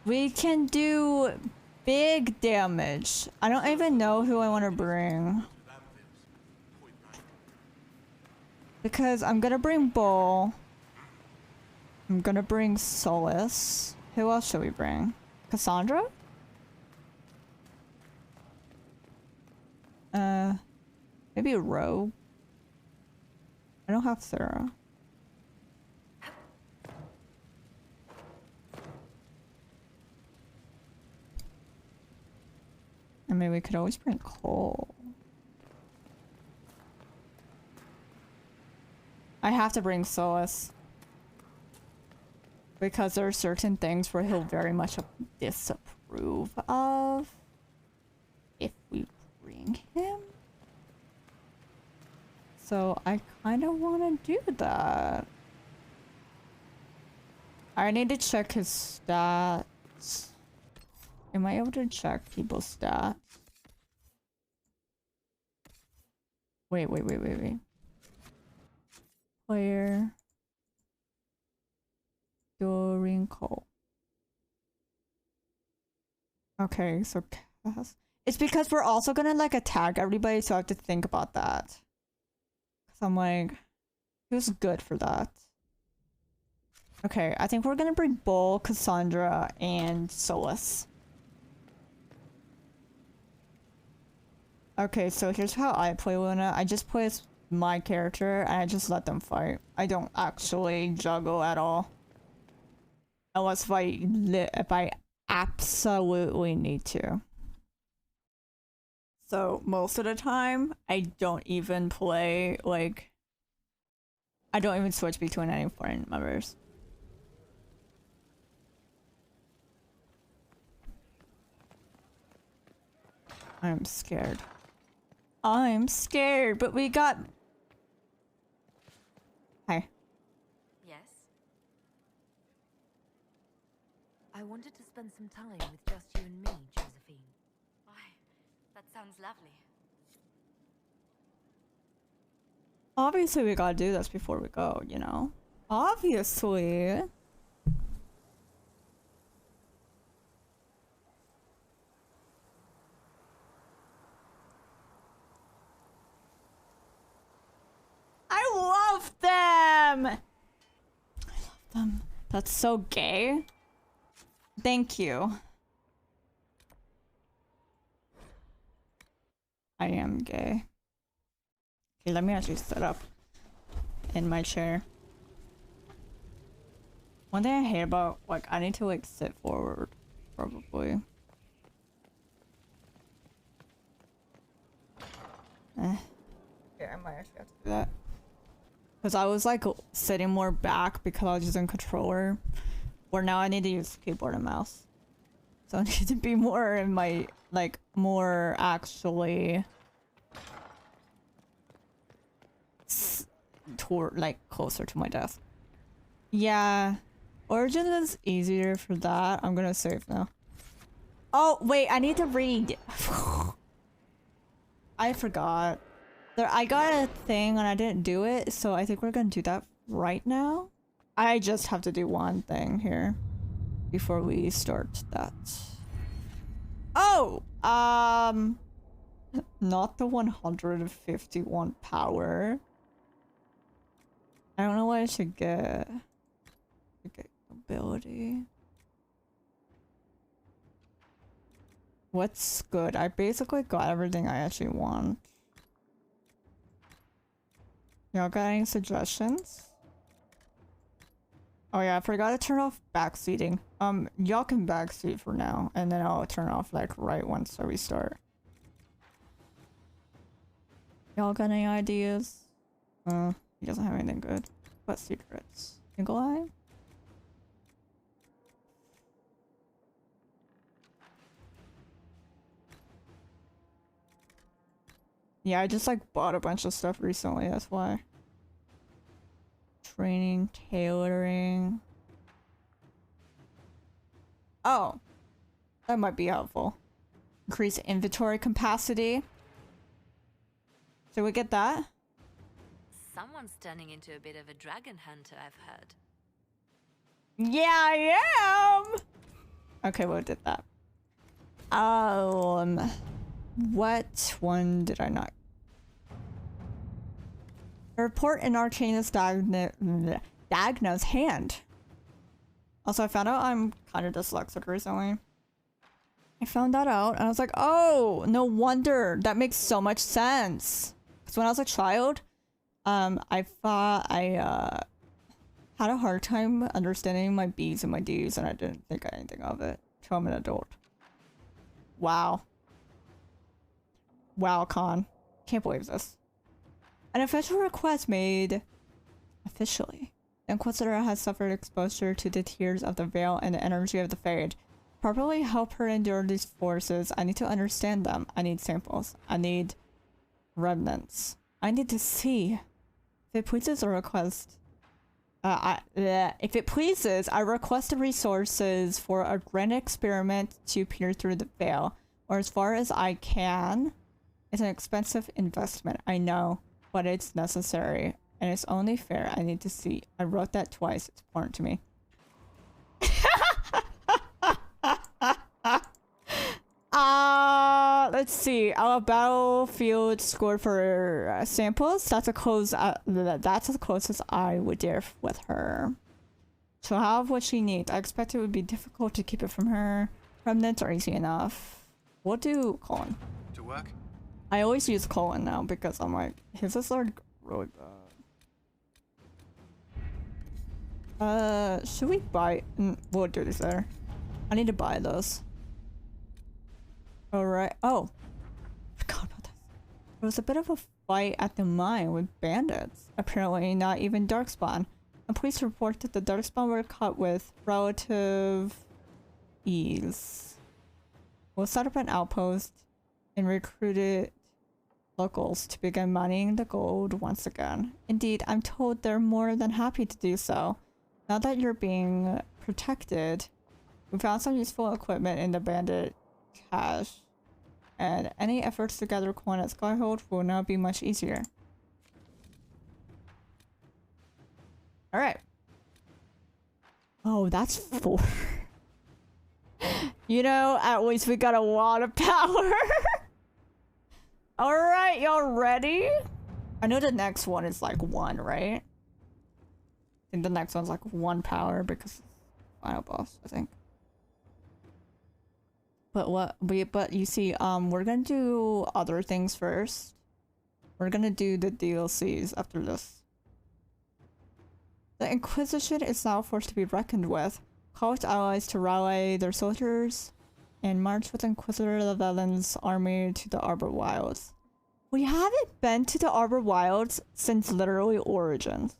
We can do big damage. I don't even know who I want to bring. Because I'm gonna bring Bull. I'm gonna bring Solace. Who else should we bring? Cassandra? Maybe a Rogue. I don't have Sarah. I mean, we could always bring Cole. I have to bring Solace. Because there are certain things where he'll very much disapprove of. If we bring him. So I kind of want to do that. I need to check his stats. Am I able to check people's stats? Wait. Player. During Cole. Okay, so cast. It's because we're also gonna like attack everybody, so I have to think about that. Cause I'm like, who's good for that? Okay, I think we're gonna bring Bull, Cassandra, and Solus. Okay, so here's how I play Luna. I just play as my character, and I just let them fight. I don't actually juggle at all. Unless if I absolutely need to. So most of the time, I don't even play, like, I don't even switch between any foreign members. I'm scared. I'm scared, but we got... Hi. Yes? I wanted to spend some time with just you and me, Josephine. Why, that sounds lovely. Obviously, we gotta do this before we go, you know? Obviously. I love them! I love them. That's so gay. Thank you. I am gay. Okay, let me actually sit up in my chair. One thing I hate about, like, I need to, like, sit forward, probably. Yeah, I might actually have to do that. Because I was, like, sitting more back because I was using controller. Where now I need to use keyboard and mouse. So I need to be more in my, like, more actually... toward, like, closer to my desk. Yeah. Origin is easier for that. I'm gonna save now. Oh, wait, I need to read. I forgot. I got a thing and I didn't do it, so I think we're gonna do that right now. I just have to do one thing here before we start that. Oh! Not the 151 power. I don't know what I should get. Okay, ability. What's good? I basically got everything I actually want. Y'all got any suggestions? Oh yeah, I forgot to turn off backseating. Y'all can backseat for now, and then I'll turn off like right once I restart. Y'all got any ideas? He doesn't have anything good. What secrets? Single eye? Yeah, I just like bought a bunch of stuff recently, that's why. Training, tailoring. Oh, that might be helpful. Increase inventory capacity. Should we get that? Someone's turning into a bit of a dragon hunter, I've heard. Yeah, I am! Okay, we did that. What one did I not? A report in Arcana's diagnosed hand. Also, I found out I'm kind of dyslexic recently. I found that out, and I was like, oh, no wonder. That makes so much sense. Because when I was a child, I thought I had a hard time understanding my B's and my D's, and I didn't think anything of it till I'm an adult. Wow. Wow, Con. Can't believe this. An official request made officially. The Inquisitor has suffered exposure to the tears of the veil and the energy of the Fade. Properly help her endure these forces. I need to understand them. I need samples. I need remnants. I need to see. If it pleases, a request. If it pleases, I request the resources for a grand experiment to peer through the veil, or as far as I can. It's an expensive investment, I know, but it's necessary, and it's only fair. I need to see. I wrote that twice. It's important to me. Let's see. Our battlefield scored for samples. That's that's as close as I would dare with her. She'll have what she needs. I expect it would be difficult to keep it from her. Remnants are easy enough. We'll do colon. To work? I always use colon now because I'm like, his is like really bad. Should we buy? We'll do this later. I need to buy those. Alright. Oh. Forgot about this. There was a bit of a fight at the mine with bandits. Apparently not even Darkspawn. And police report that the Darkspawn were caught with relative ease. We'll set up an outpost and recruited locals to begin mining the gold once again. Indeed, I'm told they're more than happy to do so. Now that you're being protected, we found some useful equipment in the bandit cache, and any efforts to gather coin at Skyhold will now be much easier. Alright. Oh, that's 4. You know, at least we got a lot of power. Alright, y'all ready? I know the next one is like 1, right? I think the next one's like 1 power because it's final boss, I think. But you see, we're gonna do other things first. We're gonna do the DLCs after this. The Inquisition is now forced to be reckoned with. Call its allies to rally their soldiers and march with Inquisitor Llewellyn's army to the Arbor Wilds. We haven't been to the Arbor Wilds since literally Origins,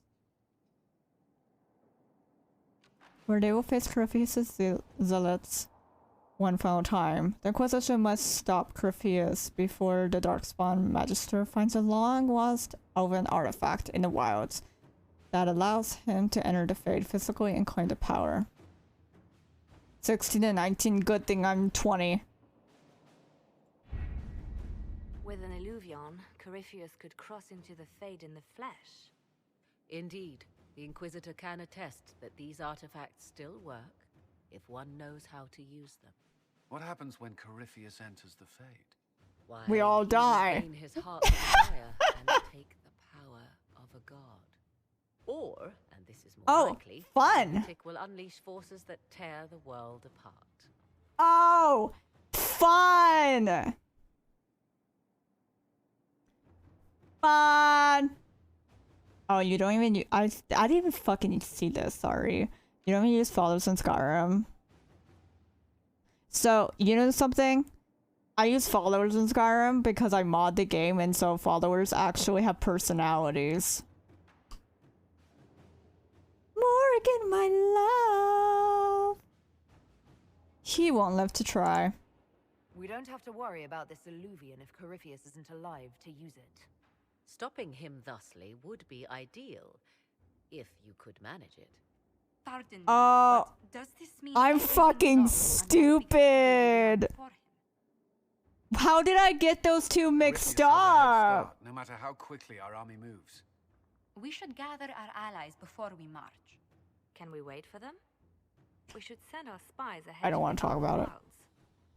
where they will face Corypheus' zealots one final time. The Inquisition must stop Corypheus before the Darkspawn Magister finds a long-lost elven artifact in the wilds that allows him to enter the Fade physically and claim the power. 16 and 19, good thing I'm 20. With an illuvion, Corypheus could cross into the Fade in the flesh. Indeed, the Inquisitor can attest that these artifacts still work if one knows how to use them. What happens when Corypheus enters the Fade? Why, We all he will die. gain his heart's desire and take the power of a god. Or, and this is more likely, fun! the lunatic will unleash forces that tear the world apart. Oh, fun! Fun! Oh, you don't even I didn't even fucking see this, sorry. You don't even use followers in Skyrim. So, you know something? I use followers in Skyrim because I mod the game, and so followers actually have personalities. Morgan, my love! He won't live to try. We don't have to worry about this illuvion if Corypheus isn't alive to use it. Stopping him thusly would be ideal, if you could manage it. Pardon me, Oh, but does this mean I'm everything's fucking wrong stupid. for him? How did I get those two mixed Corypheus has a head up? start, no matter how quickly our army moves. We should gather our allies before we march. Can we wait for them? We should send our spies ahead. I don't want to talk about it.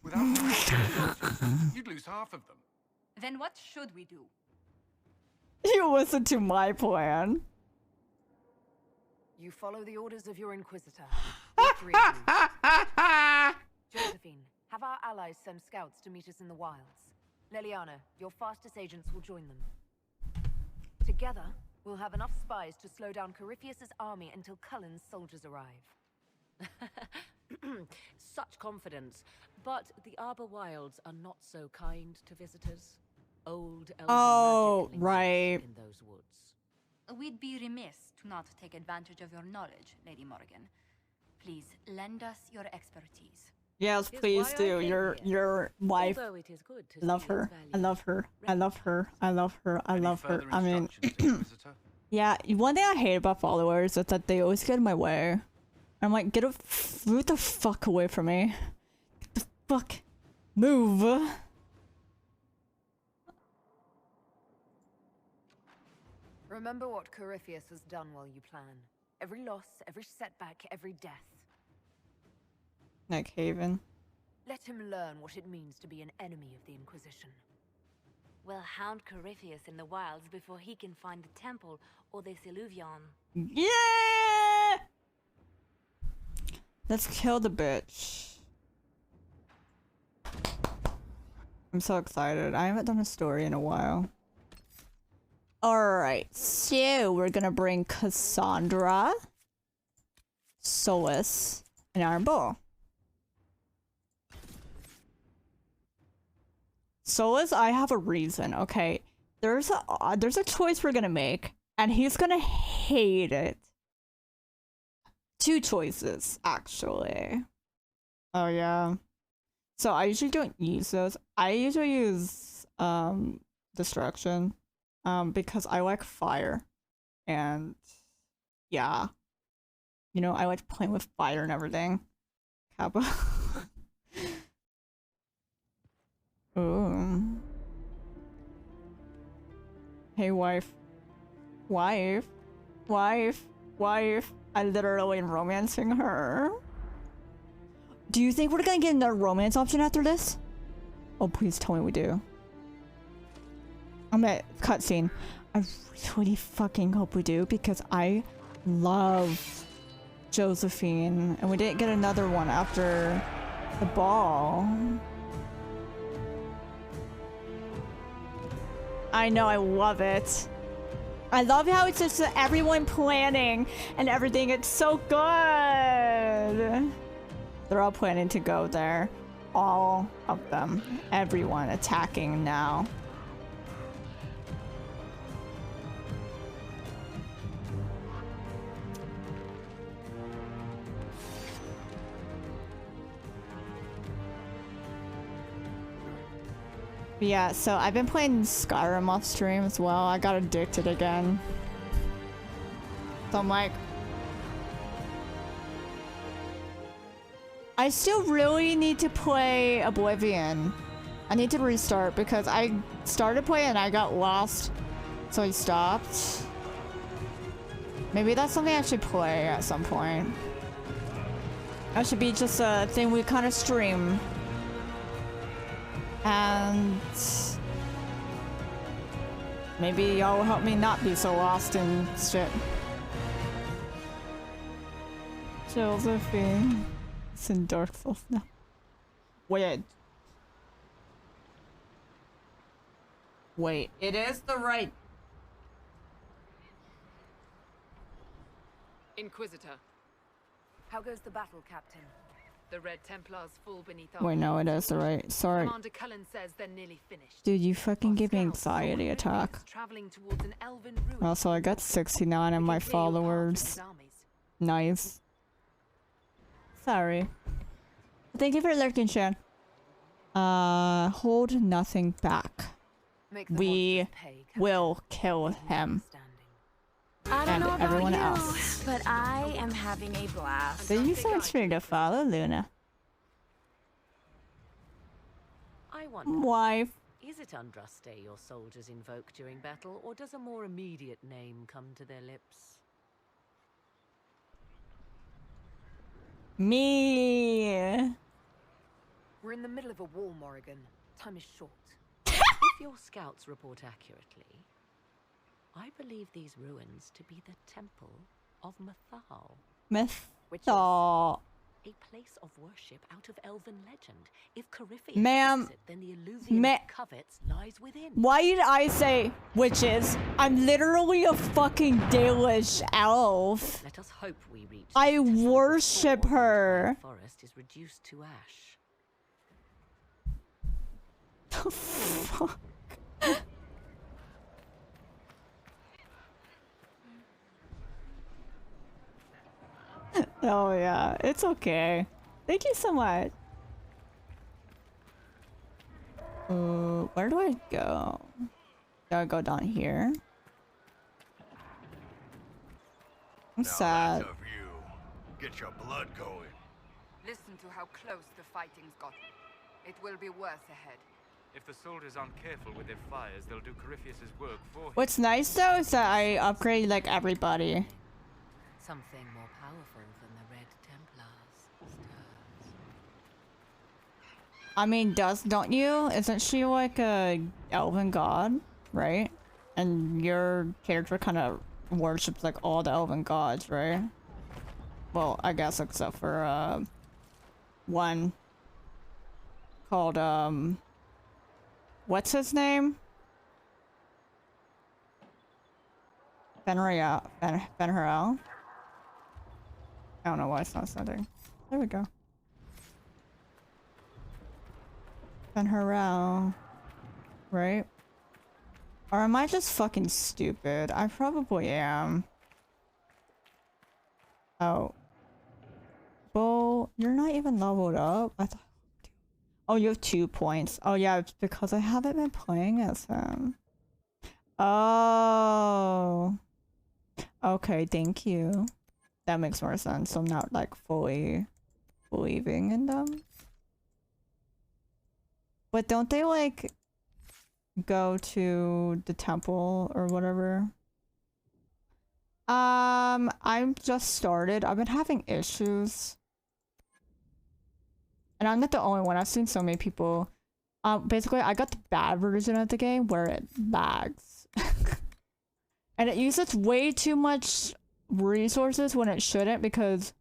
Without you'd lose half of them. Then what should we do? You listen to my plan. You follow the orders of your Inquisitor. All three of you. Josephine, have our allies send scouts to meet us in the wilds. Leliana, your fastest agents will join them. Together, we'll have enough spies to slow down Corypheus's army until Cullen's soldiers arrive. Such confidence. But the Arbor Wilds are not so kind to visitors. Old elven magic lingers right. in those woods. We'd be remiss to not take advantage of your knowledge, Lady Morgan. Please lend us your expertise. Yes, Here's please why I do. came Your wife. Although it is good to Love see her. its I love her. I love her. I love her. I Any love her. further I mean, instructions, Inquisitor? yeah. One thing I hate about followers is that they always get in my way. I'm like, get the fuck away from me. Get the fuck, move. Remember what Corypheus has done while you plan. Every loss, every setback, every death. Nick Haven. Let him learn what it means to be an enemy of the Inquisition. We'll hound Corypheus in the wilds before he can find the temple or the Silurion. Yeah. Let's kill the bitch. I'm so excited. I haven't done a story in a while. Alright, so we're gonna bring Cassandra, Solus, and our bow. Solus, I have a reason, okay? There's a choice we're gonna make, and he's gonna hate it. Two choices, actually. Oh, yeah. So I usually don't use those. I usually use, Destruction. Because I like fire. And, yeah. You know, I like playing with fire and everything. Kappa. Ooh. Hey, wife. Wife. Wife. Wife. I literally am romancing her. Do you think we're gonna get another romance option after this? Oh, please tell me we do. I'm at cutscene. I really fucking hope we do because I love Josephine and we didn't get another one after the ball. I know, I love it. I love how it's just everyone planning and everything. It's so good. They're all planning to go there. All of them. Everyone attacking now. Yeah, so I've been playing Skyrim off stream as well. I got addicted again. So I'm like... I still really need to play Oblivion. I need to restart because I started playing and I got lost. So I stopped. Maybe that's something I should play at some point. That should be just a thing we kind of stream. And maybe y'all will help me not be so lost in shit. Josephine. It's in Dark Souls now. Wait. Wait, it is the right... Inquisitor, How goes the battle, Captain? the Red Templars fall beneath our... Wait, no, it is the right... Sorry. Commander Cullen says they're nearly finished. Dude, you fucking Our give me scouts saw anxiety Corypheus attack. traveling towards an elven ruin. Also, I got 69 We of can my clear your path with followers. his armies. Nice. Sorry. Thank you for lurking, Shan. Hold nothing back. Make the We monsters pay, Captain. will kill him. Understanding. I don't And know about everyone you, else. but I am having a blast. Thank you so much for the follow, Luna. I wonder, Wife. is it Andraste your soldiers invoke during battle, or does a more immediate name come to their lips? Me. We're in the middle of a war, Morrigan. Time is short. If your scouts report accurately, I believe these ruins to be the Temple of Mathal, Myth. Which is- Oh, a place of worship out of elven legend. If Corypheus Ma'am. fix it, then the illusion Ma- of covets lies within. why did I say witches? I'm literally a fucking Dalish elf. Let us hope we reach. I this temple worship before the her. entire forest is reduced to ash. The fuck? Oh yeah, it's okay. Thank you so much. Where do I go? Do I go down here? I'm sad. That's a view. Get your blood going. Listen to how close the fighting's gotten. It will be worse ahead. If the soldiers aren't careful with their fires, they'll do Corypheus's work for him. What's nice though is that I upgrade like everybody. Something more powerful than the Red Templars stirs. I mean, don't you? Isn't she like a elven god, right? And your character kind of worships like all the elven gods, right? Well, I guess except for one called what's his name? Fenrir. I don't know why it's not something. There we go. Fenrir, right? Or am I just fucking stupid? I probably am. Oh. Well, you're not even leveled up. I thought. Oh, you have 2 points. Oh yeah, it's because I haven't been playing as him. Oh. Okay, thank you. That makes more sense. I'm not like fully believing in them. But don't they like go to the temple or whatever? I'm just started. I've been having issues. And I'm not the only one. I've seen so many people. Basically I got the bad version of the game where it lags. And it uses way too much resources when it shouldn't, because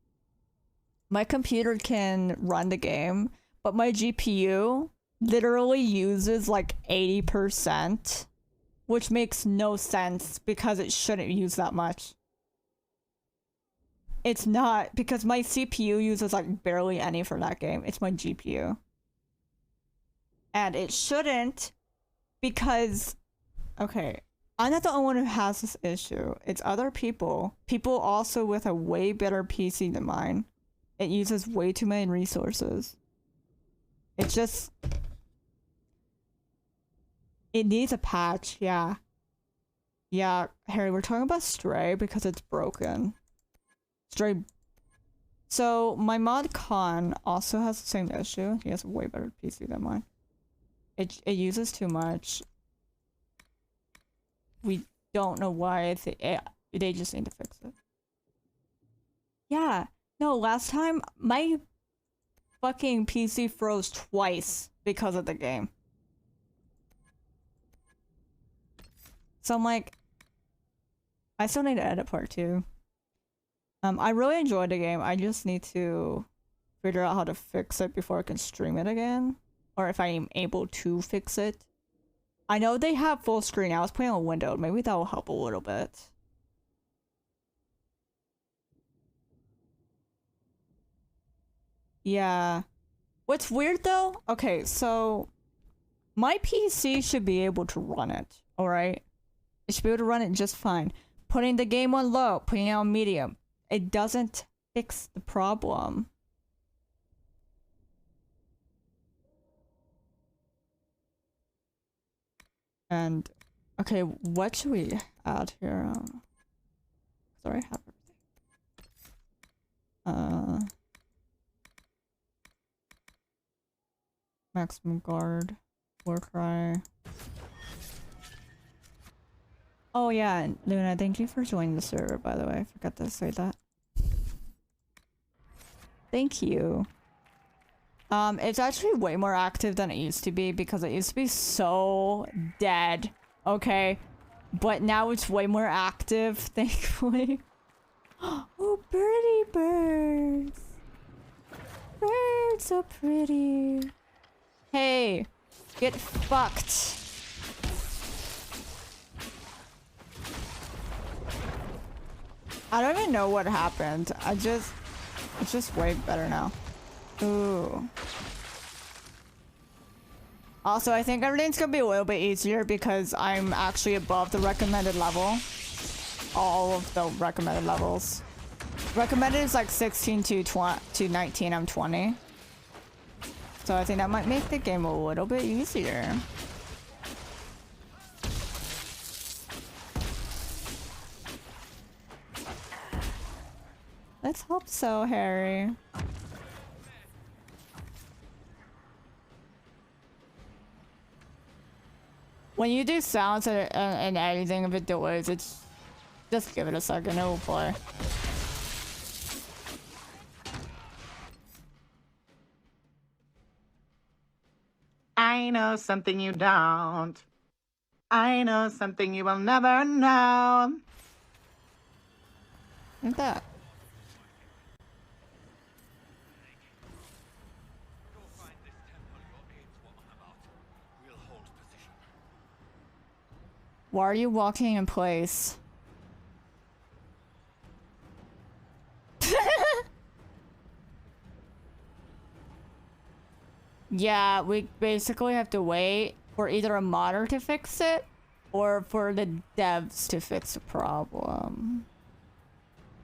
my computer can run the game, but my GPU literally uses like 80%, which makes no sense because it shouldn't use that much. It's not, because my CPU uses like barely any for that game. It's my GPU. And it shouldn't, because, okay, I'm not the only one who has this issue. It's other people. People also with a way better PC than mine. It uses way too many resources. It just... It needs a patch, yeah. Yeah, Harry, we're talking about Stray because it's broken. Stray... So, my mod Khan also has the same issue. He has a way better PC than mine. It uses too much. We don't know why. They just need to fix it. Yeah. No, last time my fucking PC froze twice because of the game. So I'm like, I still need to edit part 2. I really enjoyed the game. I just need to figure out how to fix it before I can stream it again. Or if I am able to fix it. I know they have full screen. I was playing on windowed. Maybe that will help a little bit. Yeah. What's weird though? Okay, so my PC should be able to run it, alright? It should be able to run it just fine. Putting the game on low, putting it on medium. It doesn't fix the problem. And okay, what should we add here? Sorry, I have everything. Maximum guard, Warcry. Oh yeah, and Luna, thank you for joining the server, by the way. I forgot to say that. Thank you. It's actually way more active than it used to be because it used to be so dead. Okay. But now it's way more active, thankfully. Oh, birdie birds. Birds are pretty. Hey, get fucked. I don't even know what happened. It's just way better now. Ooh. Also, I think everything's gonna be a little bit easier because I'm actually above the recommended level. All of the recommended levels. Recommended is like 16 to 19, I'm 20. So I think that might make the game a little bit easier. Let's hope so, Harry. When you do sounds and editing, if it delays, it's just give it a second, it will play. I know something you don't. I know something you will never know. Like that. Why are you walking in place? Yeah, we basically have to wait for either a modder to fix it or for the devs to fix the problem.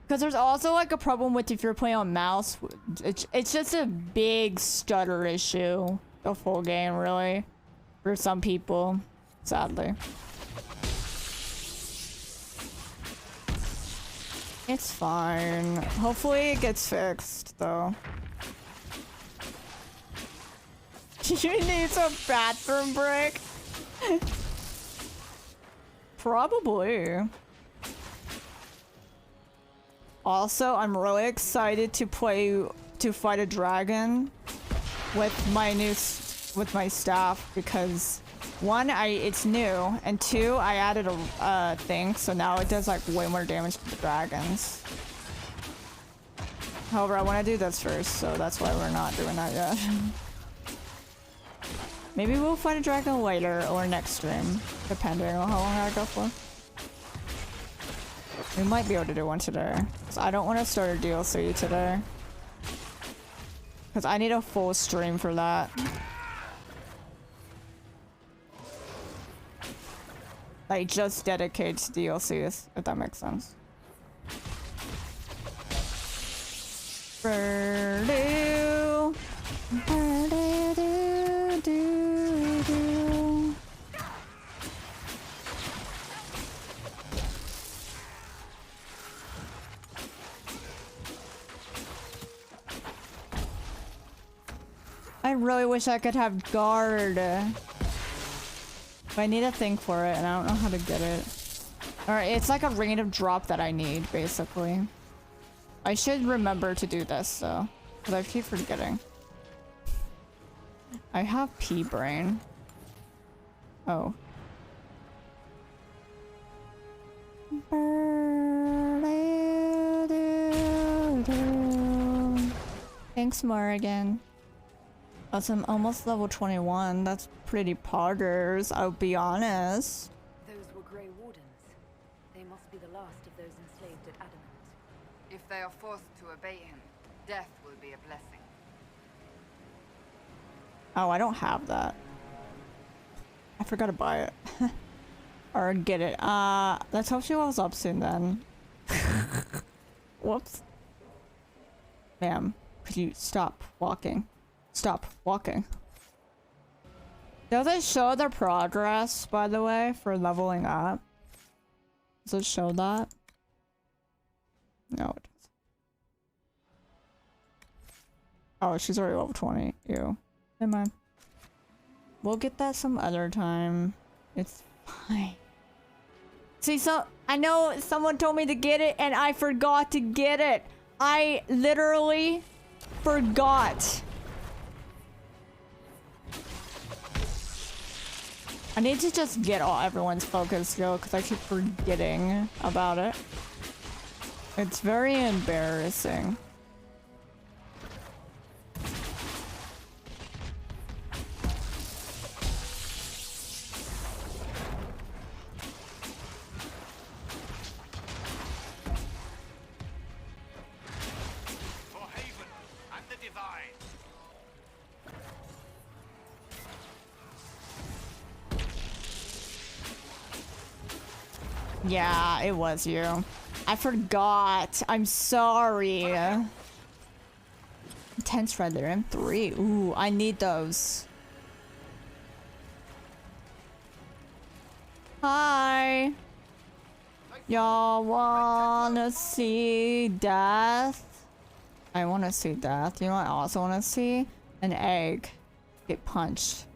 Because there's also like a problem with if you're playing on mouse, it's just a big stutter issue. The full game, really, for some people, sadly. It's fine. Hopefully it gets fixed, though. You need some bathroom break? Probably. Also, I'm really excited to fight a dragon with my staff because one, it's new, and two, I added a thing, so now it does like way more damage to the dragons. However, I want to do this first, so that's why we're not doing that yet. Maybe we'll fight a dragon later or next stream, depending on how long I go for. We might be able to do one today. So I don't want to start a DLC today. Because I need a full stream for that. Like, just dedicated to DLCs, if that makes sense. Birdoo. Birdoo-doo-doo-doo. I really wish I could have guard. But I need a thing for it, and I don't know how to get it. Alright, it's like a random drop that I need, basically. I should remember to do this, though. Because I keep forgetting. I have pea brain. Oh. Thanks, Morrigan. Also, I'm almost level 21. That's pretty poggers, I'll be honest. Those were Grey Wardens. They must be the last of those enslaved at Adamant. If they are forced to obey him, death will be a blessing. Oh, I don't have that. I forgot to buy it. Or get it. Let's hope she was up soon then. Whoops. Ma'am, could you stop walking? Stop walking. Does it show their progress, by the way, for leveling up? Does it show that? No, it doesn't. Oh, she's already level 20. Ew. Never mind. We'll get that some other time. It's fine. See, so I know someone told me to get it and I forgot to get it. I literally forgot. I need to just get all everyone's focus go because I keep forgetting about it. It's very embarrassing. For Haven and the Divine. Yeah, it was you. I forgot. I'm sorry. Intense Red there, M3. Ooh, I need those. Hi. Y'all wanna see death? I wanna see death. You know what I also wanna see? An egg get punched.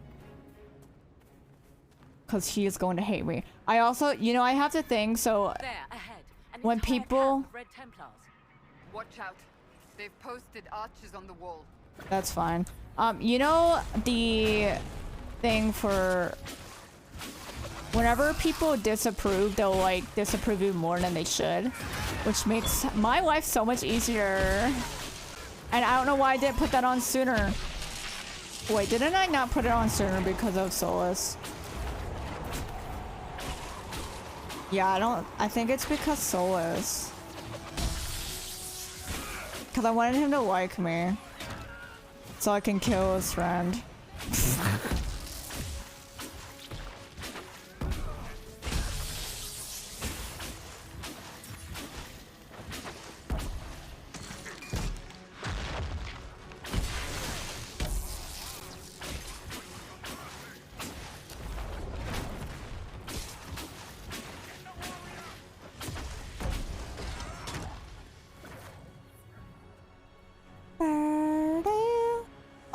Cause he is going to hate me. I also, you know, I have to think, so There, ahead. An when entire people... camp of Red Templars. Watch out. They've posted archers on the wall. That's fine. You know the thing for whenever people disapprove, they'll like disapprove you more than they should, which makes my life so much easier. And I don't know why I didn't put that on sooner. Wait, didn't I not put it on sooner because of Solus? Yeah, I think it's because Solus. Because I wanted him to like me. So I can kill his friend.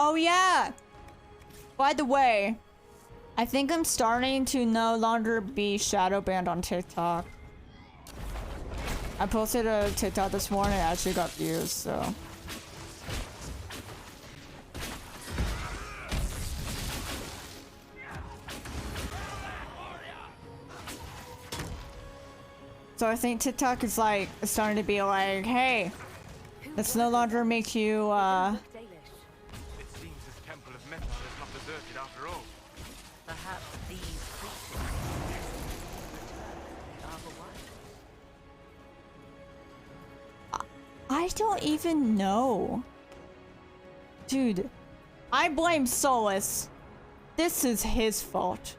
Oh yeah! By the way, I think I'm starting to no longer be shadow banned on TikTok. I posted a TikTok this morning, it actually got views, so. So I think TikTok is like, starting to be like, hey, let's no longer make you, It seems this temple of metal is not deserted after all. Perhaps these creatures are the one. I don't even know. Dude, I blame Solus. This is his fault.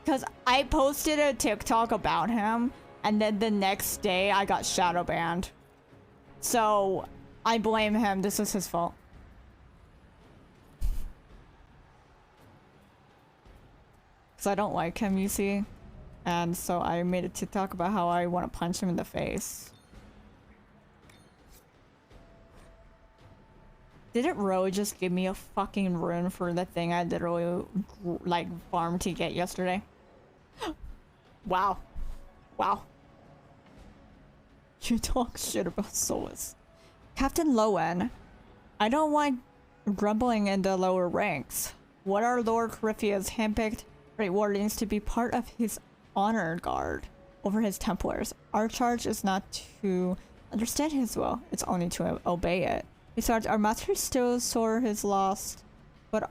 Because I posted a TikTok about him, and then the next day I got shadow banned. So, I blame him. This is his fault. Because I don't like him, you see? And so I made a TikTok about how I want to punch him in the face. Didn't Ro just give me a fucking rune for the thing I literally, like, farmed to get yesterday? Wow. Wow. You talk shit about Solus. Captain Lowen, I don't want grumbling in the lower ranks. What are Lord Coryphea's handpicked Great Wardens to be part of his honor guard over his Templars? Our charge is not to understand his will, it's only to obey it. Besides, our master still sore his loss, but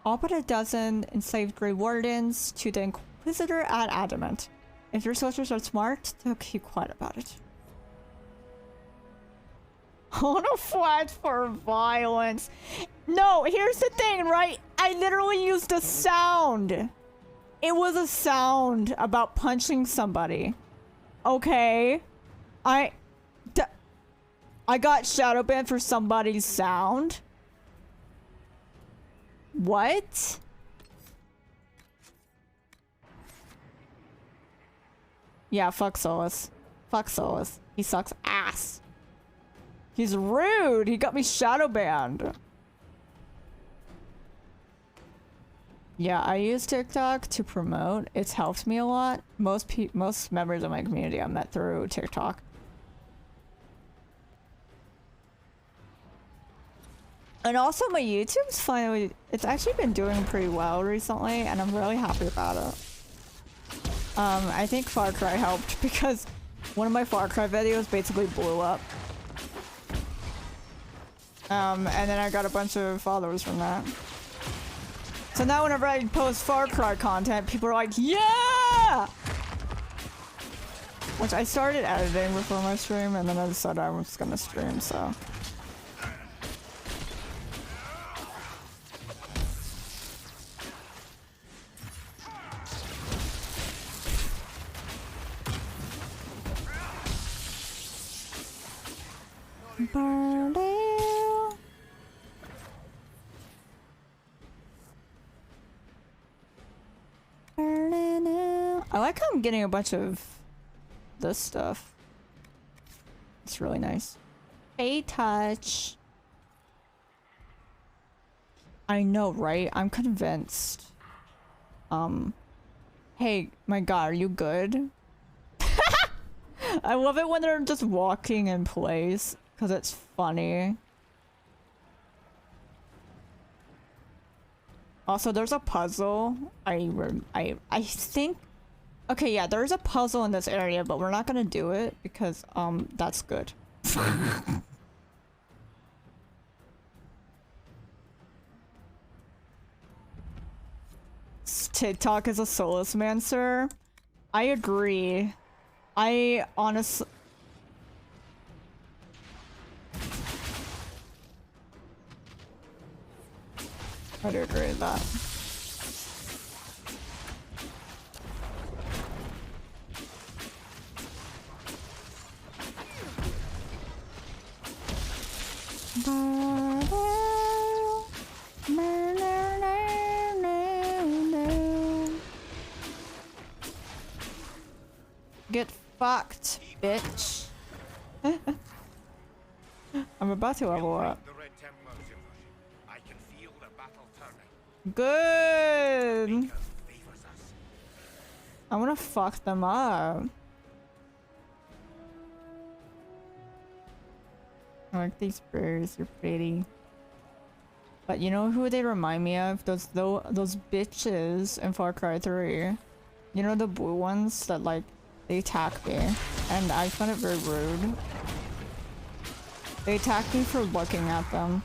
all but a dozen enslaved Grey Wardens to the Inquisitor at Adamant. If your soldiers are smart, they'll keep quiet about it. I wanna fight for violence. No, here's the thing, right? I literally used a sound. It was a sound about punching somebody. Okay. I got shadow banned for somebody's sound? What? Yeah, fuck Solus. Fuck Solus. He sucks ass. He's rude. He got me shadow banned. Yeah, I use TikTok to promote. It's helped me a lot. Most members of my community I met through TikTok. And also my YouTube's finally, it's actually been doing pretty well recently, and I'm really happy about it. I think Far Cry helped because one of my Far Cry videos basically blew up. And then I got a bunch of followers from that. So now whenever I post Far Cry content, people are like, yeah! Which I started editing before my stream, and then I decided I was gonna stream, so. I like how I'm getting a bunch of this stuff. It's really nice. A touch. I know, right? I'm convinced. Hey, my god, are you good? I love it when they're just walking in place, because it's funny. Also, there's a puzzle. I think... Okay, yeah, there's a puzzle in this area, but we're not gonna do it because, that's good. TikTok is a soulless man, sir. I agree. I honestly... I do agree with that. Get fucked, bitch. I'm about to level up. Good. I wanna fuck them up. I like these birds, they're pretty. But you know who they remind me of? Those bitches in Far Cry 3. You know the blue ones that like they attack me, and I find it very rude. They attack me for looking at them.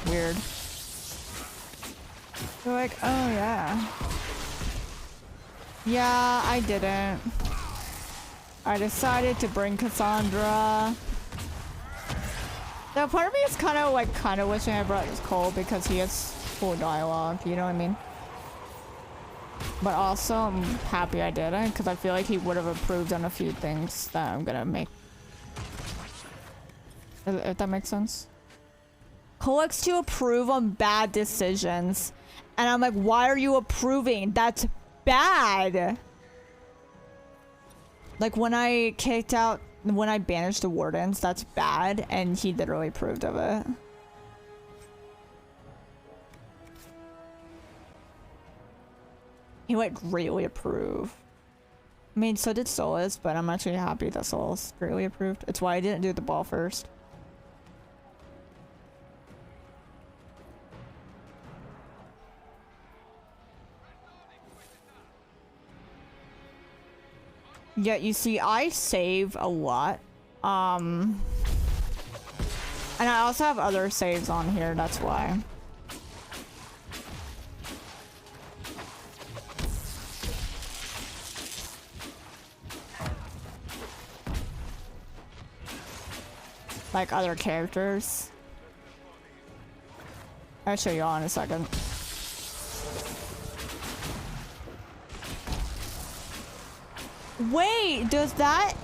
Weird. They're like, oh yeah. Yeah, I didn't. I decided to bring Cassandra. Now part of me is kind of wishing I brought Cole because he has full dialogue, you know what I mean? But also I'm happy I didn't because I feel like he would have approved on a few things that I'm gonna make. If that makes sense. Cole likes to approve on bad decisions. And I'm like, why are you approving? That's bad! Like when I banished the wardens, that's bad, and he literally approved of it. He like greatly approved. I mean, so did Solus, but I'm actually happy that Solus greatly approved. It's why I didn't do the ball first. Yeah, you see, I save a lot. And I also have other saves on here, that's why. Like other characters. I'll show you all in a second. Wait, does that...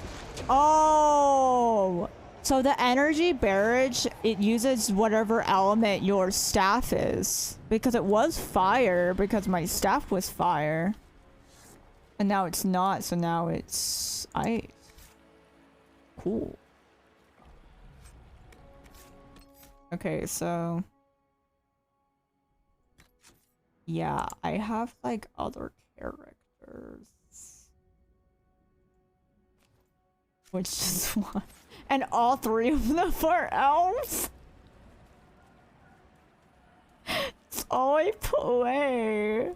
Oh! So the energy barrage, it uses whatever element your staff is. Because it was fire, because my staff was fire. And now it's not, so now it's ice. Cool. Okay, so... Yeah, I have like other characters. Which is one. And all three of them are elves? always play.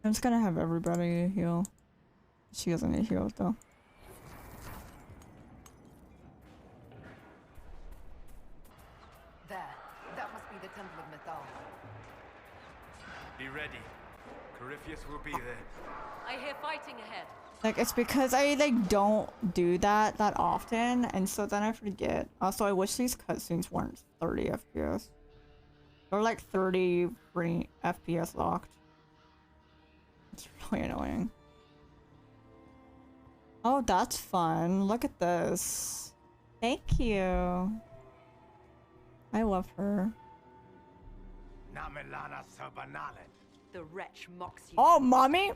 I'm just gonna have everybody heal. She doesn't need healed though. There. That must be the Temple of Mythal. Be ready. Corypheus will be there. I hear fighting ahead. Like, it's because I like don't do that often, and so then I forget. Also, I wish these cutscenes weren't 30 FPS. Or like 30 FPS locked. It's really annoying. Oh, that's fun. Look at this. Thank you. I love her. The wretch mocks you. Oh, mommy?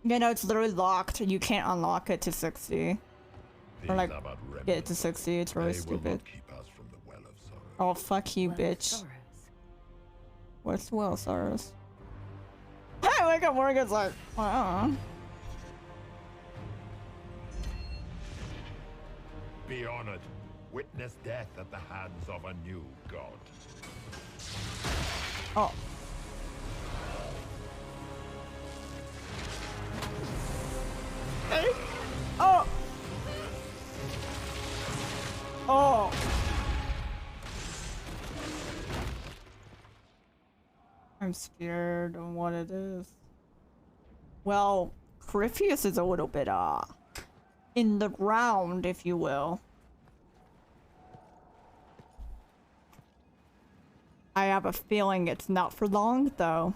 Yeah, no, it's literally locked. You can't unlock it to 60. Or like, get it to 60. It's really stupid. Oh, fuck you, bitch. What's the well, Saurus? I wake up Morgan's like, wow. Be honored. Witness death at the hands of a new god. Oh. Hey. Oh. Oh. I'm scared of what it is. Well, Corypheus is a little bit, in the ground, if you will. I have a feeling it's not for long, though.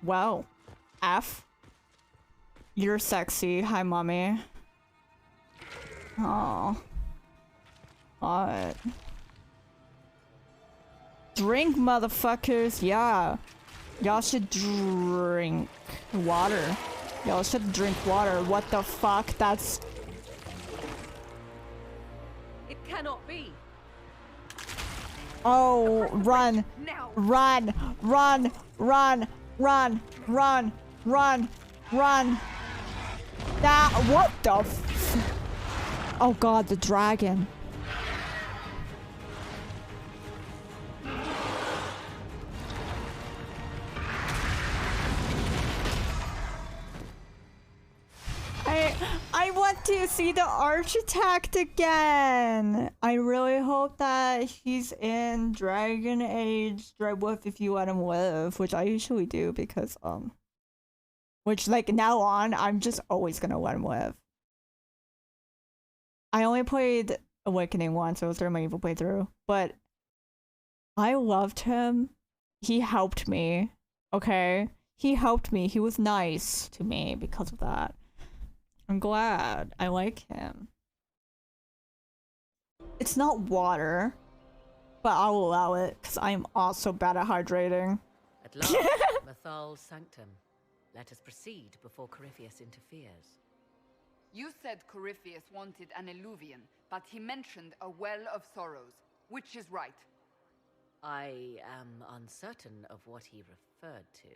Well, F. You're sexy. Hi, mommy. Oh. What? Drink, motherfuckers. Yeah. Y'all should drink water. Y'all should drink water. What the fuck? That's... It cannot be. Oh, run. Run. Run. Run. Run. Run. Run. Run. That... What the f... Oh god, the dragon. I want to see the architect again. I really hope that he's in Dragon Age Dreadwolf if you let him live, which I usually do because which like now on I'm just always gonna let him live. I only played Awakening once, so it was during my evil playthrough, but I loved him. He helped me. Okay? He helped me. He was nice to me because of that. I'm glad. I like him. It's not water, but I'll allow it because I'm also bad at hydrating. At last, Mythal's sanctum. Let us proceed before Corypheus interferes. You said Corypheus wanted an eluvian, but he mentioned a well of sorrows. Which is right? I am uncertain of what he referred to.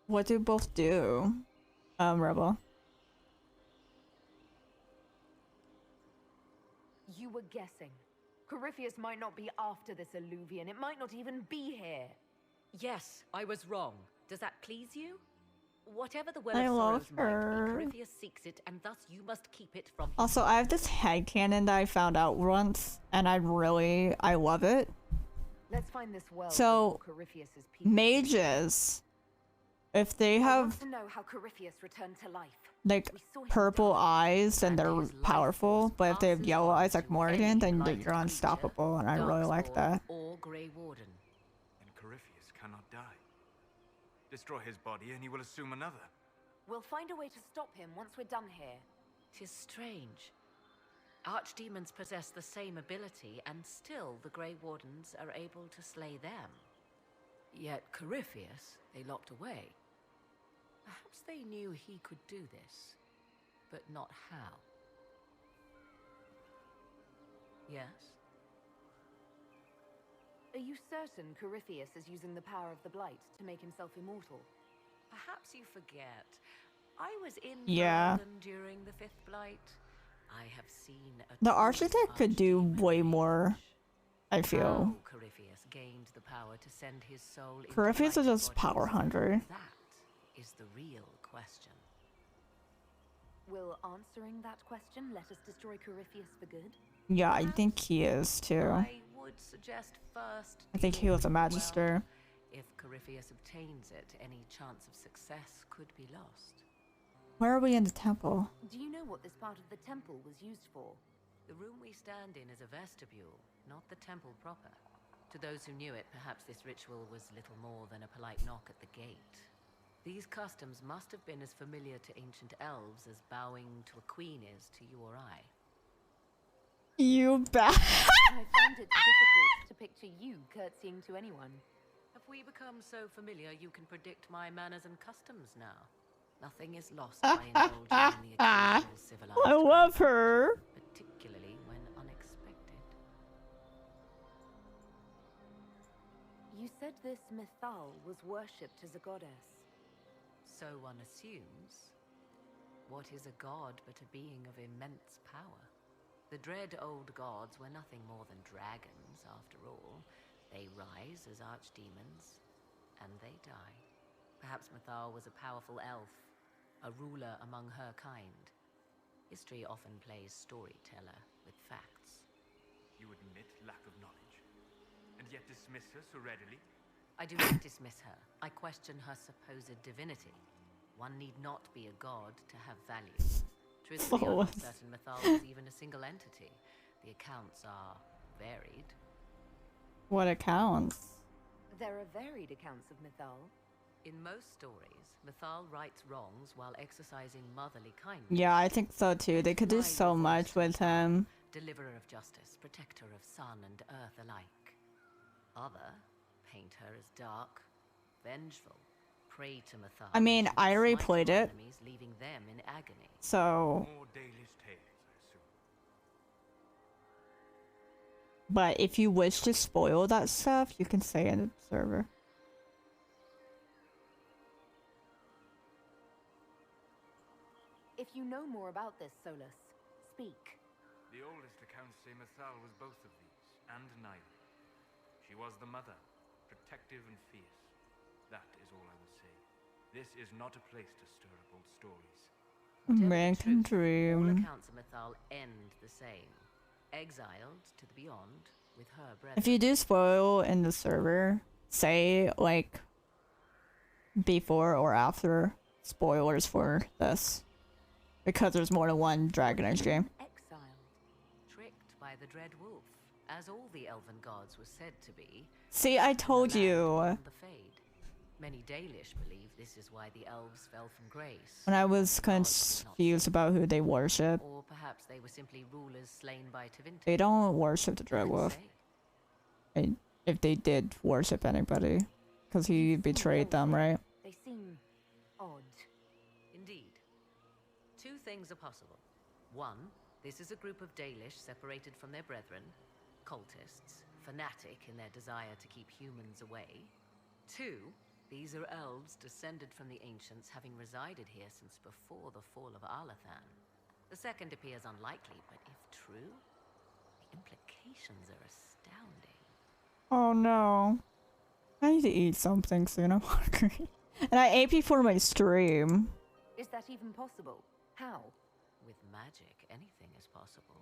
What do both do? Rebel. You were guessing. Corypheus might not be after this eluvian. It might not even be here. Yes, I was wrong. Does that please you? Whatever the Well I of love Sorrows might her. be, Corypheus seeks it, and thus you must keep it from him. Also, I have this headcanon that I found out once, and I love it. Let's find this well. So, before Corypheus's people. mages, if they I have want to know how Corypheus returned to life. like We saw him purple die. eyes and they're And his life powerful, force but if they have passes yellow on eyes like to Morgan, any then light you're creature, unstoppable, and I really like Darkspawn that. Or Grey Warden. And Corypheus cannot die. Destroy his body and he will assume another. We'll find a way to stop him once we're done here. 'Tis strange. Archdemons possess the same ability, and still the Grey Wardens are able to slay them. Yet Corypheus they locked away. Perhaps they knew he could do this, but not how. Yes? Are you certain Corypheus is using the power of the Blight to make himself immortal? Perhaps you forget. I was in Yeah. Berlin during the Fifth Blight. I have seen a The true architect could do archdemon way more, rage. I feel. How Corypheus gained the power to send his soul into Corypheus is Blight just bodies, power hungry. That is the real question. Will answering that question let us destroy Corypheus for good? Yeah, I think he is too. I would suggest first. I think he was a magister. If Corypheus obtains it, any chance of success could be lost. Where are we in the temple? Do you know what this part of the temple was used for? The room we stand in is a vestibule, not the temple proper. To those who knew it, perhaps this ritual was little more than a polite knock at the gate. These customs must have been as familiar to ancient elves as bowing to a queen is to you or I. You bad. I find it difficult to picture you curtsying to anyone. Have we become so familiar you can predict my manners and customs now? Nothing is lost by indulging in the occasional civilized I love her. particularly when unexpected. You said this Mythal was worshipped as a goddess. So one assumes. What is a god but a being of immense power? The dread old gods were nothing more than dragons, after all. They rise as archdemons, and they die. Perhaps Mythal was a powerful elf, a ruler among her kind. History often plays storyteller with facts. You admit lack of knowledge, and yet dismiss her so readily? I do not dismiss her. I question her supposed divinity. One need not be a god to have value. Truthfully, I'm not certain Mythal was even a single entity. The accounts are varied. What accounts? There are varied accounts of Mythal. In most stories, Mythal rights wrongs while exercising motherly kindness. Yeah, I think so too. They could do so much with him. Deliverer of justice, protector of sun and earth alike. Other paint her as dark, vengeful, prey to Mythal. I mean, I already played it, enemies, leaving them in agony. so. More Dalish tales, I assume. But if you wish to spoil that stuff, you can say in the server. If you know more about this, Solus, speak. The oldest accounts say Mythal was both of these, and neither. She was the mother, protective and fierce. That is all I will say. This is not a place to stir up old stories. Man can All dream. accounts of Mythal end the same. Exiled to the beyond with her brethren. If you do spoil in the server, say like before or after spoilers for this. Because there's more than one dragonage game. Exiled, tricked by the dread wolf, as all the elven gods were said to be. See, I told you. The Fade. Many Dalish believe this is why the elves fell from grace. When I was confused about who they worship, Or perhaps they were simply rulers slain by Tevinter. they don't worship the Dread Wolf. If they did worship anybody. Because he betrayed them, right? They seem odd. Indeed. Two things are possible. One, this is a group of Dalish separated from their brethren, cultists, fanatic in their desire to keep humans away. Two, these are elves descended from the ancients, having resided here since before the fall of Alathan. The second appears unlikely, but if true, the implications are astounding. Oh no. I need to eat something soon, I'm hungry. And I ate before my stream. Is that even possible? How? With magic, anything is possible.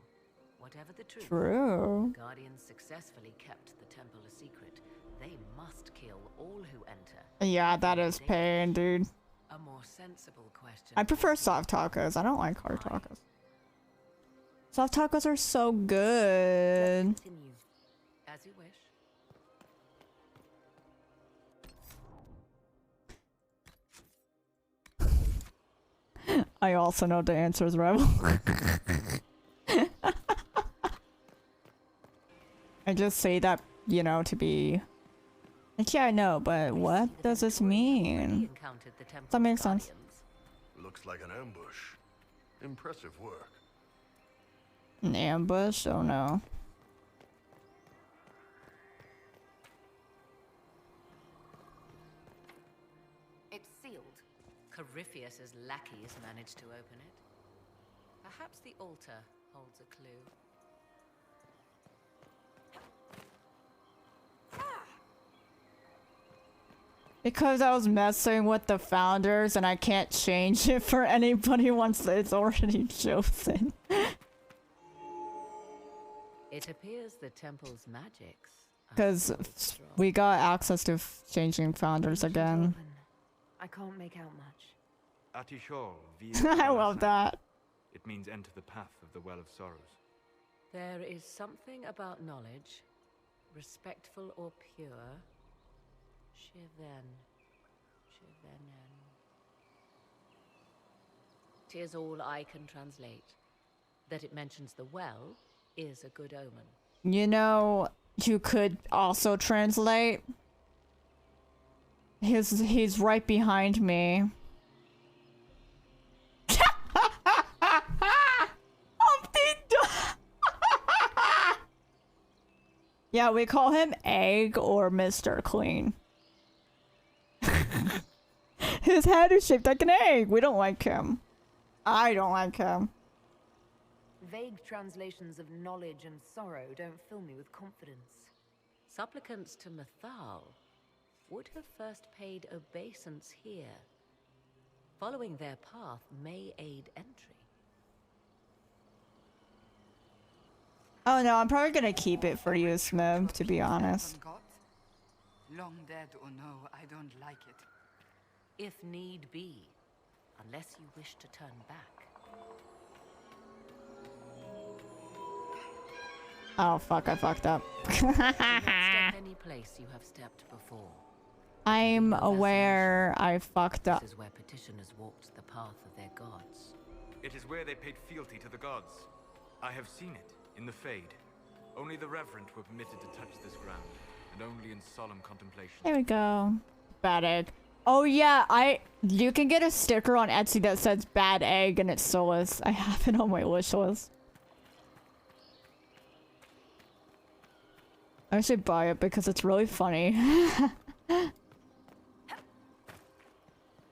Whatever the truth, True. the Guardians successfully kept the temple a secret. They must kill all who enter. Yeah, that is pain, dude. A more sensible question. I prefer soft tacos. I don't like hard tacos. Soft tacos are so good. Continue. As you wish. I also know the answer is Rebel. I just say that, you know, to be... Like, yeah, I know, but what does this mean? Does that make sense? Looks like an ambush. Impressive work. An ambush? Oh no. Corypheus's lackeys managed to open it. Perhaps the altar holds a clue. Because I was messing with the founders and I can't change it for anybody once it's already chosen. It appears the temple's magics. Because we got access to changing founders again. I can't make out much. Atishol, I love that. It means enter the path of the Well of Sorrows. There is something about knowledge, respectful or pure. Shiven. Shivenen. 'Tis all I can translate. That it mentions the well is a good omen. You know, you could also translate. He's right behind me. Yeah, we call him Egg or Mr. Clean. His head is shaped like an egg. We don't like him. I don't like him. Vague translations of knowledge and sorrow don't fill me with confidence. Supplicants to Mathal would have first paid obeisance here. Following their path may aid entry. Oh no, I'm probably gonna keep it for you, Smib, to be honest. Long dead or no, I don't like it. If need be, unless you wish to turn back. Oh fuck, I fucked up. Step any place you have stepped before. I'm aware I fucked up. This is where petitioners walked the path of their gods. It is where they paid fealty to the gods. I have seen it in the Fade. Only the reverent were permitted to touch this ground, and only in solemn contemplation. There we go. Bad egg. Oh yeah, you can get a sticker on Etsy that says bad egg and it's soulless. I have it on my wish list. I should buy it because it's really funny.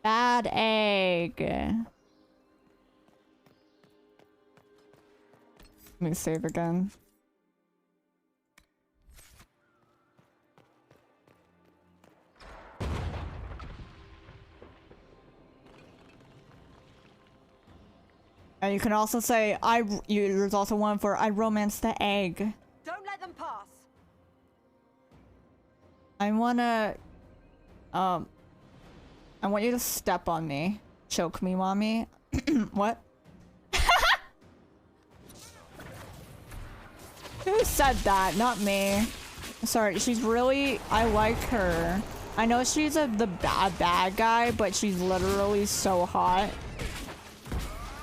Bad egg. Let me save again. And you can also say, there's also one for I romanced the egg. Don't let them pass. I wanna, I want you to step on me. Choke me, mommy. What? Who said that? Not me. Sorry, she's really, I like her. I know she's the bad guy, but she's literally so hot.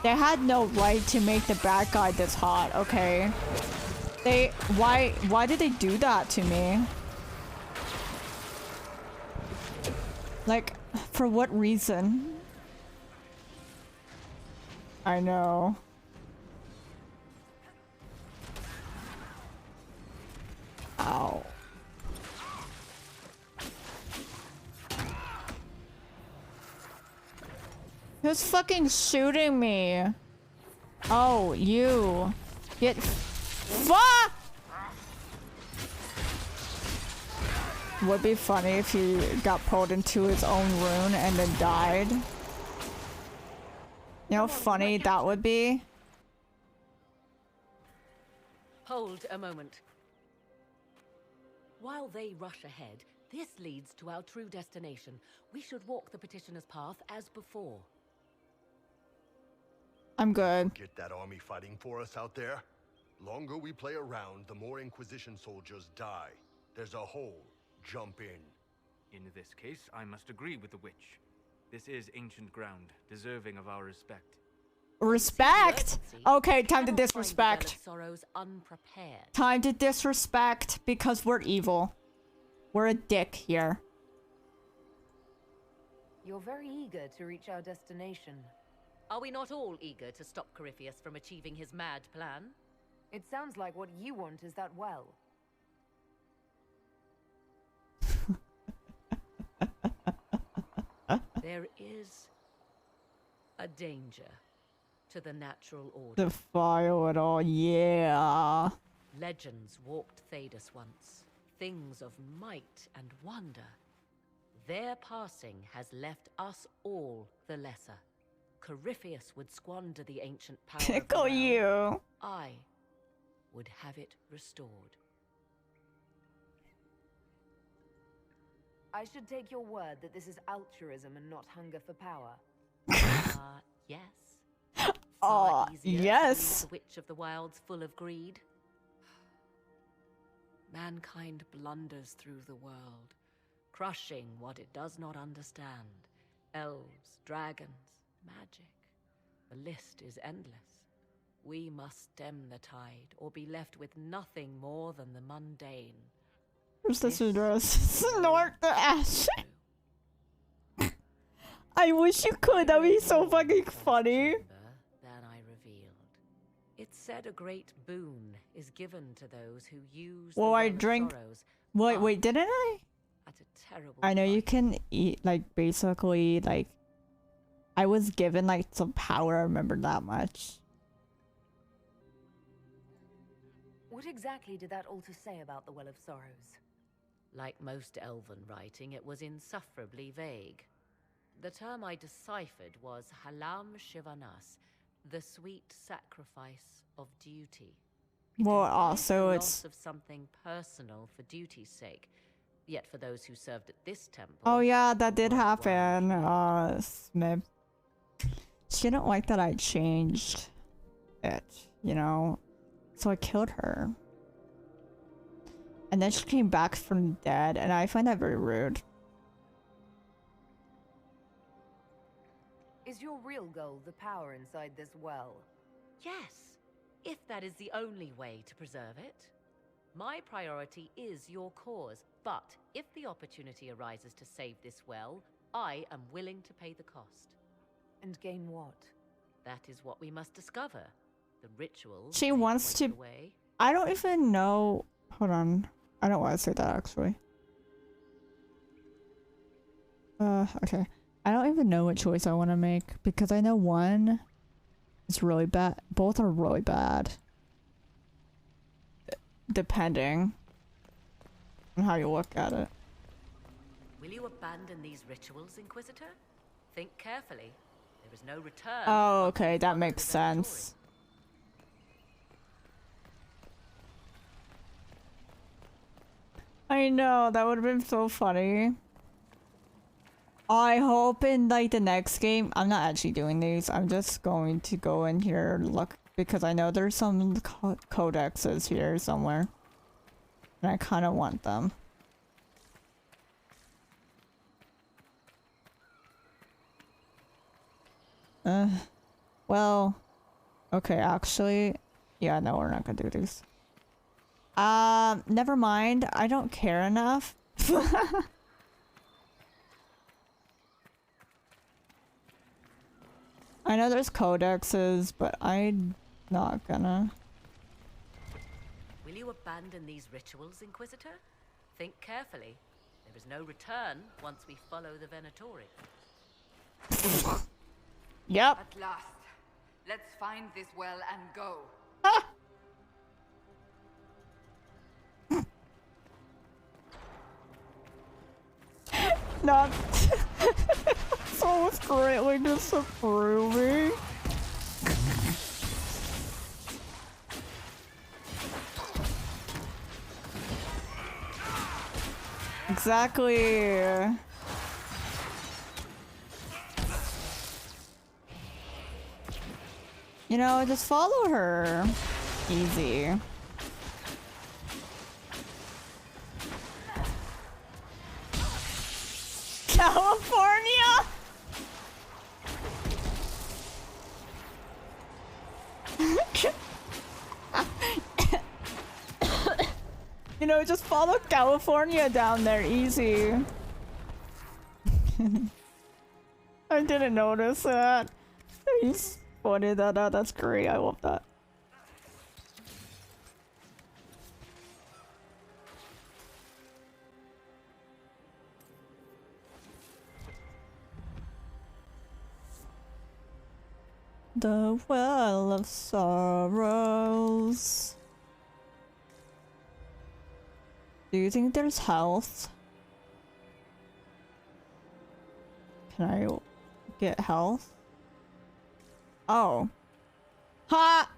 They had no right to make the bad guy this hot, okay? Why did they do that to me? Like, for what reason? I know. Ow. Who's fucking shooting me? Oh, you. Get fuck! Would be funny if he got pulled into his own rune and then died. You know how funny that would be? Hold a moment. While they rush ahead, this leads to our true destination. We should walk the petitioner's path as before. I'm good. Get that army fighting for us out there? Longer we play around, the more Inquisition soldiers die. There's a hole. Jump in. In this case, I must agree with the witch. This is ancient ground, deserving of our respect. Respect? Okay, time to disrespect. Sorrows unprepared. Time to disrespect because we're evil. We're a dick here. You're very eager to reach our destination. Are we not all eager to stop Corypheus from achieving his mad plan? It sounds like what you want is that well. There is A danger to the natural order. Defile it all, yeah. Legends walked Thedas once, things of might and wonder. Their passing has left us all the lesser. Corypheus would squander the ancient power of the Tickle realm. you. I would have it restored. I should take your word that this is altruism and not hunger for power. Yes. Oh, Far easier to yes. leave the Witch of the Wilds full of greed. Mankind blunders through the world, crushing what it does not understand. Elves, dragons, magic. The list is endless. We must stem the tide, or be left with nothing more than the mundane. Where's the dress? Snort the ash. I wish you could. That'd be so fucking funny. Than I revealed. It's said a great boon is given to those who use Well, the I well of drink. sorrows Wait, didn't I? at a terrible I know you price. can eat, like, basically, like, I was given, like, some power. I remember that much. What exactly did that altar say about the Well of Sorrows? Like most elven writing, it was insufferably vague. The term I deciphered was halam shivanas, the sweet sacrifice of duty. It Well, implied also, the it's... loss of something personal for duty's sake. Yet for those who served at this temple... Oh, yeah, that did worthwhile. happen. Smith. She didn't like that I changed it, you know? So I killed her. And then she came back from the dead, and I find that very rude. Is your real goal the power inside this well? Yes, if that is the only way to preserve it. My priority is your cause, but if the opportunity arises to save this well, I am willing to pay the cost. And gain what? That is what we must discover. The ritual. She may wants point to- the way. I don't even know... Hold on. I don't want to say that, actually. Okay. I don't even know what choice I want to make, because I know one is really bad. Both are really bad. Depending on how you look at it. Will you abandon these rituals, Inquisitor? Think carefully. There is no return. Oh, once okay, you that follow makes the Venatori. sense. I know, that would have been so funny. I hope in, like, the next game, I'm not actually doing these, I'm just going to go in here and look, because I know there's some codexes here somewhere. And I kind of want them. Well, okay, actually, yeah, no, we're not gonna do these. Never mind, I don't care enough. I know there's codexes, but I'm not gonna. Will you abandon these rituals, Inquisitor? Think carefully. There is no return once we follow the Venatori. Yep. At last. Let's find this well and go. Not so it's greatly disapproving. Exactly. You know, just follow her. Easy. California? You know, just follow California down there, easy. I didn't notice that. He's pointed that out. That's great. I love that. The well of sorrows. Do you think there's health? Can I get health? Oh. Ha!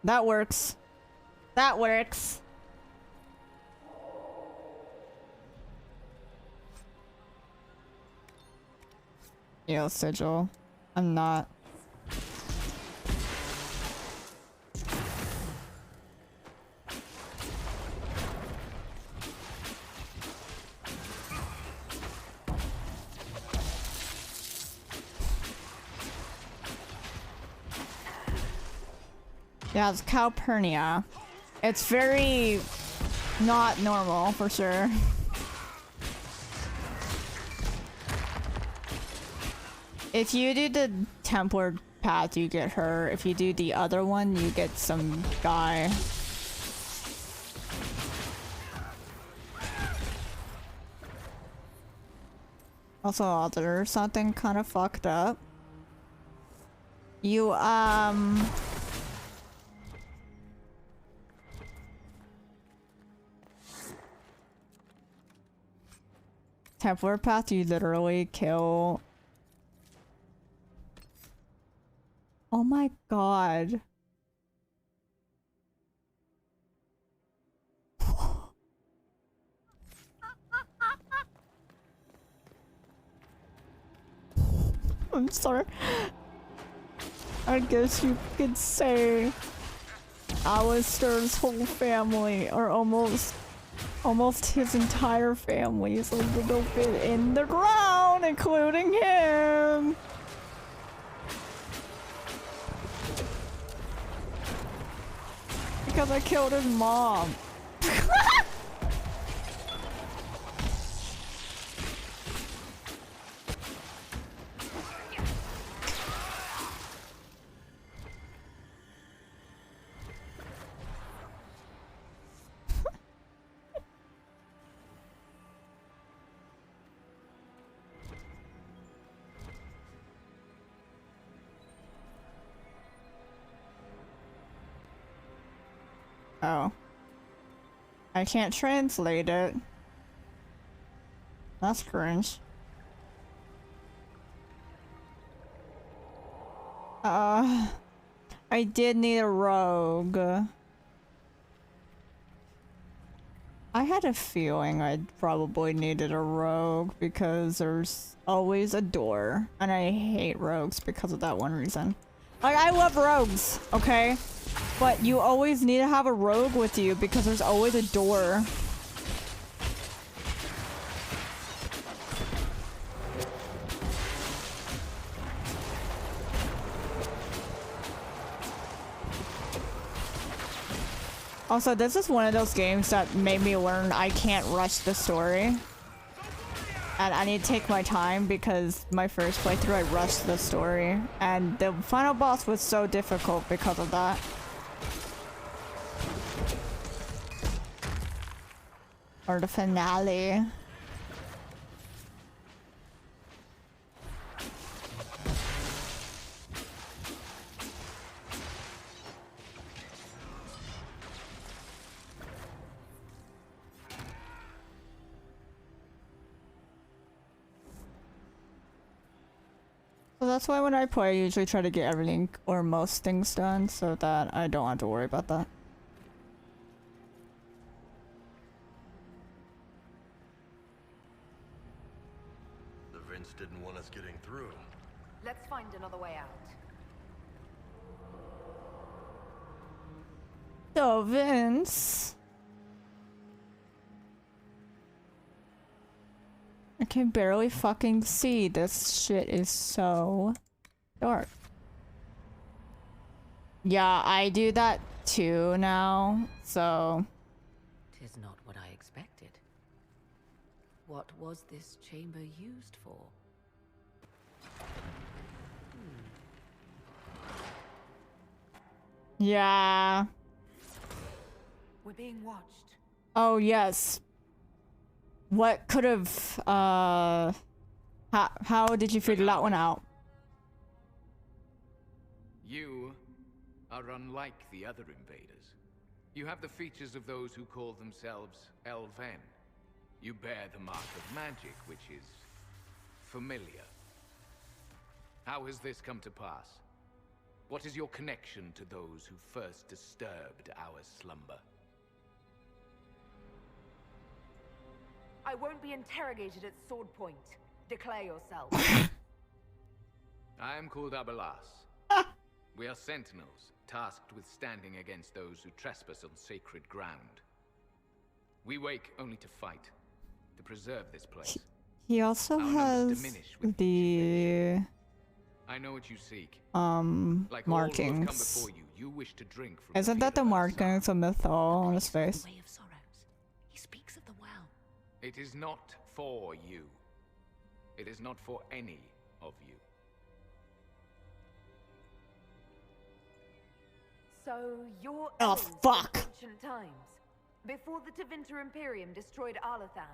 That works. That works. Yo, Sigil. I'm not. Yeah, it's Calpurnia. It's very not normal, for sure. If you do the Templar path, you get her. If you do the other one, you get some guy. Also, there's something kind of fucked up. You, Templar path, you literally kill... Oh my god. I'm sorry. I guess you could say Alistair's whole family, or almost his entire family, is a little bit in the ground, including him. Because I killed his mom. Oh. I can't translate it. That's cringe. I did need a rogue. I had a feeling I'd probably needed a rogue because there's always a door. And I hate rogues because of that one reason. Like, I love rogues, okay? But you always need to have a rogue with you because there's always a door. Also, this is one of those games that made me learn I can't rush the story. And I need to take my time because my first playthrough I rushed the story. And the final boss was so difficult because of that. Or the finale. So that's why when I play, I usually try to get everything or most things done so that I don't have to worry about that. The Vince didn't want us getting through. Let's find another way out. So, Vince. I can barely fucking see. This shit is so dark. Yeah, I do that too now, so... 'Tis not what I expected. What was this chamber used for? Yeah. We're being watched. Oh, yes. What could have, how did you figure that one out? You are unlike the other invaders. You have the features of those who call themselves Elven. You bear the mark of magic, which is familiar. How has this come to pass? What is your connection to those who first disturbed our slumber? I won't be interrogated at sword point. Declare yourself. I am called Abelas. We are sentinels, tasked with standing against those who trespass on sacred ground. We wake only to fight, to preserve this place. He also Our numbers has diminish with the I know what you seek. Like all who have come markings. before you, you wish to drink from Isn't that the markings of Mythal on his face? Way of Sorrows. He speaks of the well. It is not for you. It is not for any of you. So you're Oh, elves of fuck. ancient times, before the Tevinter Imperium destroyed Arlathan.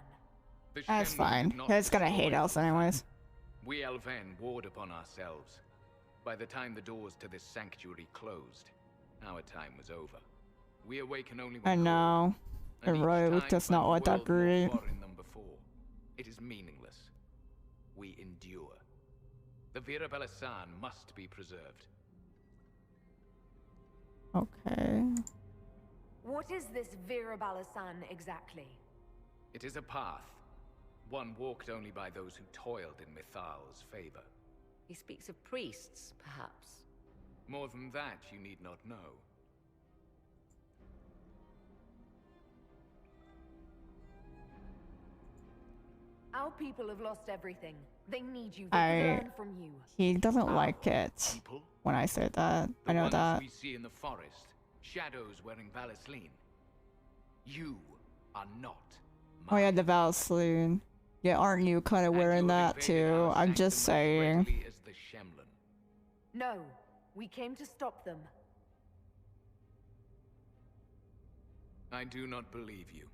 The That's Shenmue fine. did not He's gonna hate destroy us anyways. We Elven warred upon ourselves. By the time the doors to this sanctuary closed, our time was over. We awaken only when I know. called, and The each road time does find not the look that world more great. foreign than before. It is meaningless. We endure. The Virabella-san must be preserved. Okay. What is this Virabella-san exactly? It is a path, one walked only by those who toiled in Mythal's favor. He speaks of priests, perhaps. More than that, you need not know. Our people have lost everything. They need you. They can learn from you. He doesn't like it People? when I say that. The I know ones that. we see in the forest, shadows wearing Valisline. You are not. Oh yeah, mine. the Valsloon. Yeah, aren't you kind of And wearing you have that invaded too? our I'm just sanctum as saying. readily as the Shemlin. No, we came to stop them. I do not believe you.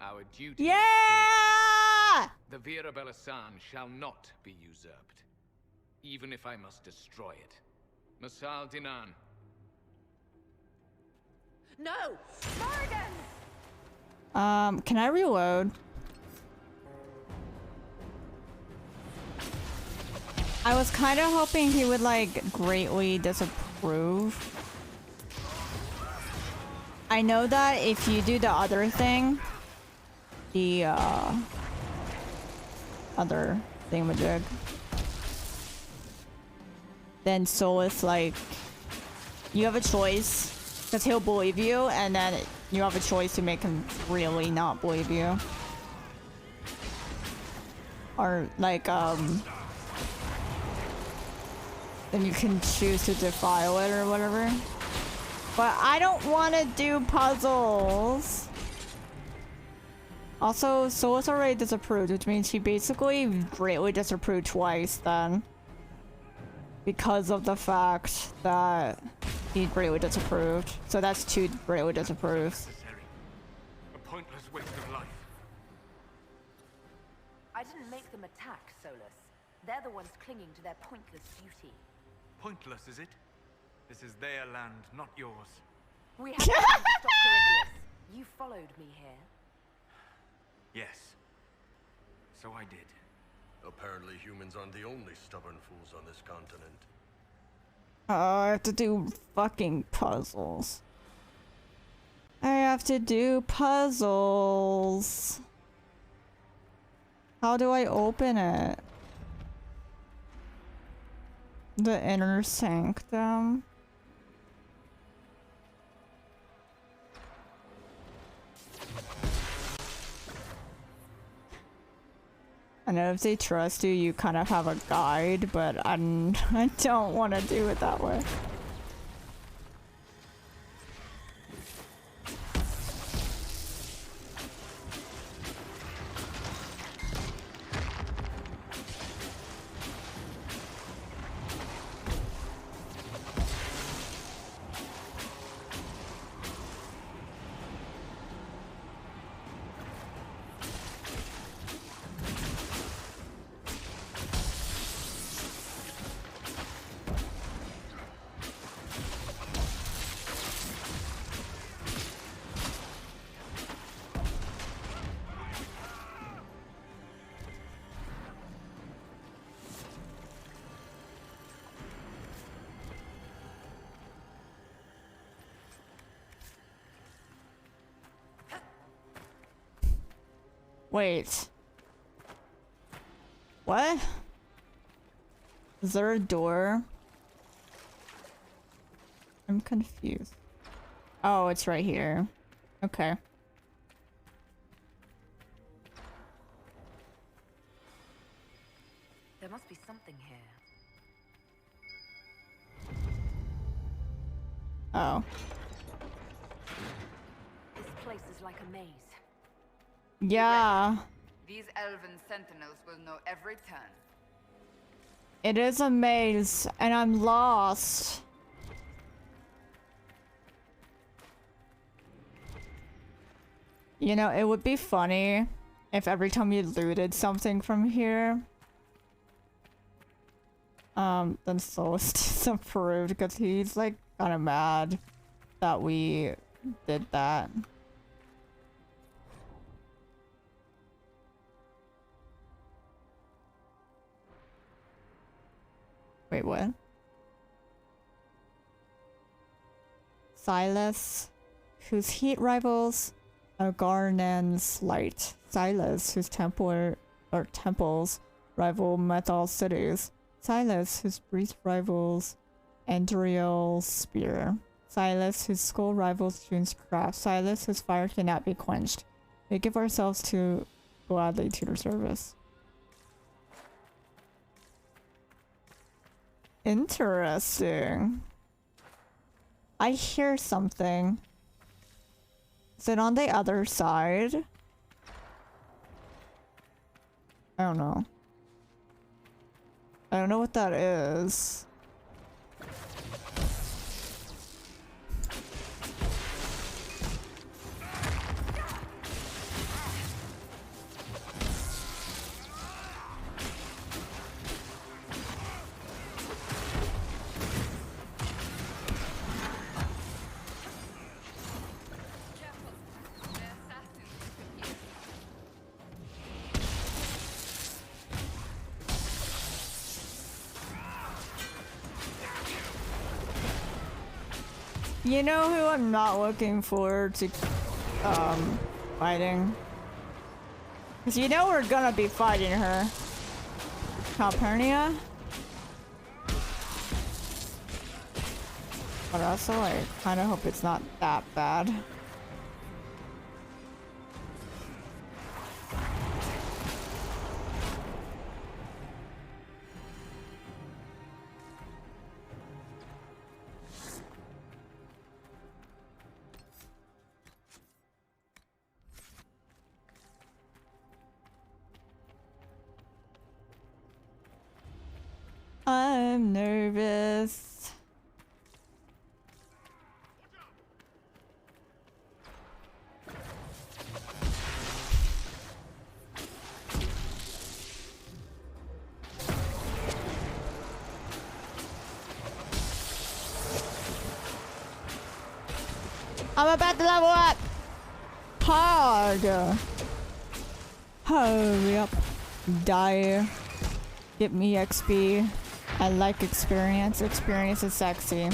Our duty. Yeah! The Virabella-san shall not be usurped, even if I must destroy it. Masal Dinan. No! Morrigan! Can I reload? I was kind of hoping he would like greatly disapprove. I know that if you do the other thing, the other thingamajig, then Solus, like, you have a choice because he'll believe you, and then you have a choice to make him really not believe you, or like then you can choose to defile it or whatever. But I don't want to do puzzles. Also, Solus already disapproved, which means he basically greatly disapproved twice then. Because of the fact that he greatly disapproved. So that's 2 greatly disapproves. Necessary. A pointless waste of life. I didn't make them attack, Solus. They're the ones clinging to their pointless beauty. Pointless, is it? This is their land, not yours. We have to stop Corypheus. You followed me here. Yes. So I did. Apparently humans aren't the only stubborn fools on this continent. I have to do fucking puzzles. I have to do puzzles. How do I open it? The inner sanctum. I know if they trust you, you kind of have a guide, but I don't want to do it that way. Wait. What? Is there a door? I'm confused. Oh, it's right here. Okay. There must be something here. Oh. This place is like a maze. Yeah. These elven sentinels will know every turn. It is a maze, and I'm lost. You know, it would be funny if every time you looted something from here, then Solus disapproved, because he's like kind of mad that we did that. Wait, what? Silas, whose heat rivals are Garnan's light. Silas, whose temples rival Metal cities. Silas, whose breath rivals Andriel's spear. Silas, whose skull rivals June's craft. Silas, whose fire cannot be quenched. We give ourselves to gladly to their service. Interesting. I hear something. Is it on the other side? I don't know. I don't know what that is. You know who I'm not looking forward to fighting? Cause you know we're gonna be fighting her. Calpurnia? But also I kinda hope it's not that bad. I'm nervous. I'm about to level up. Hard. Hurry up. Die. Get me XP. I like experience. Experience is sexy.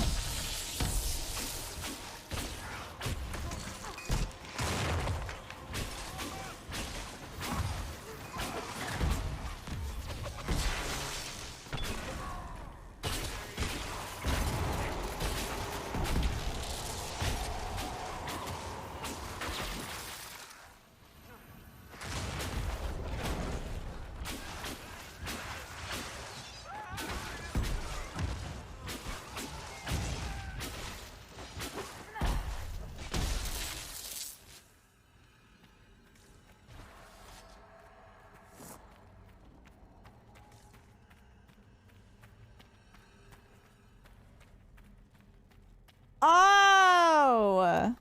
Oh!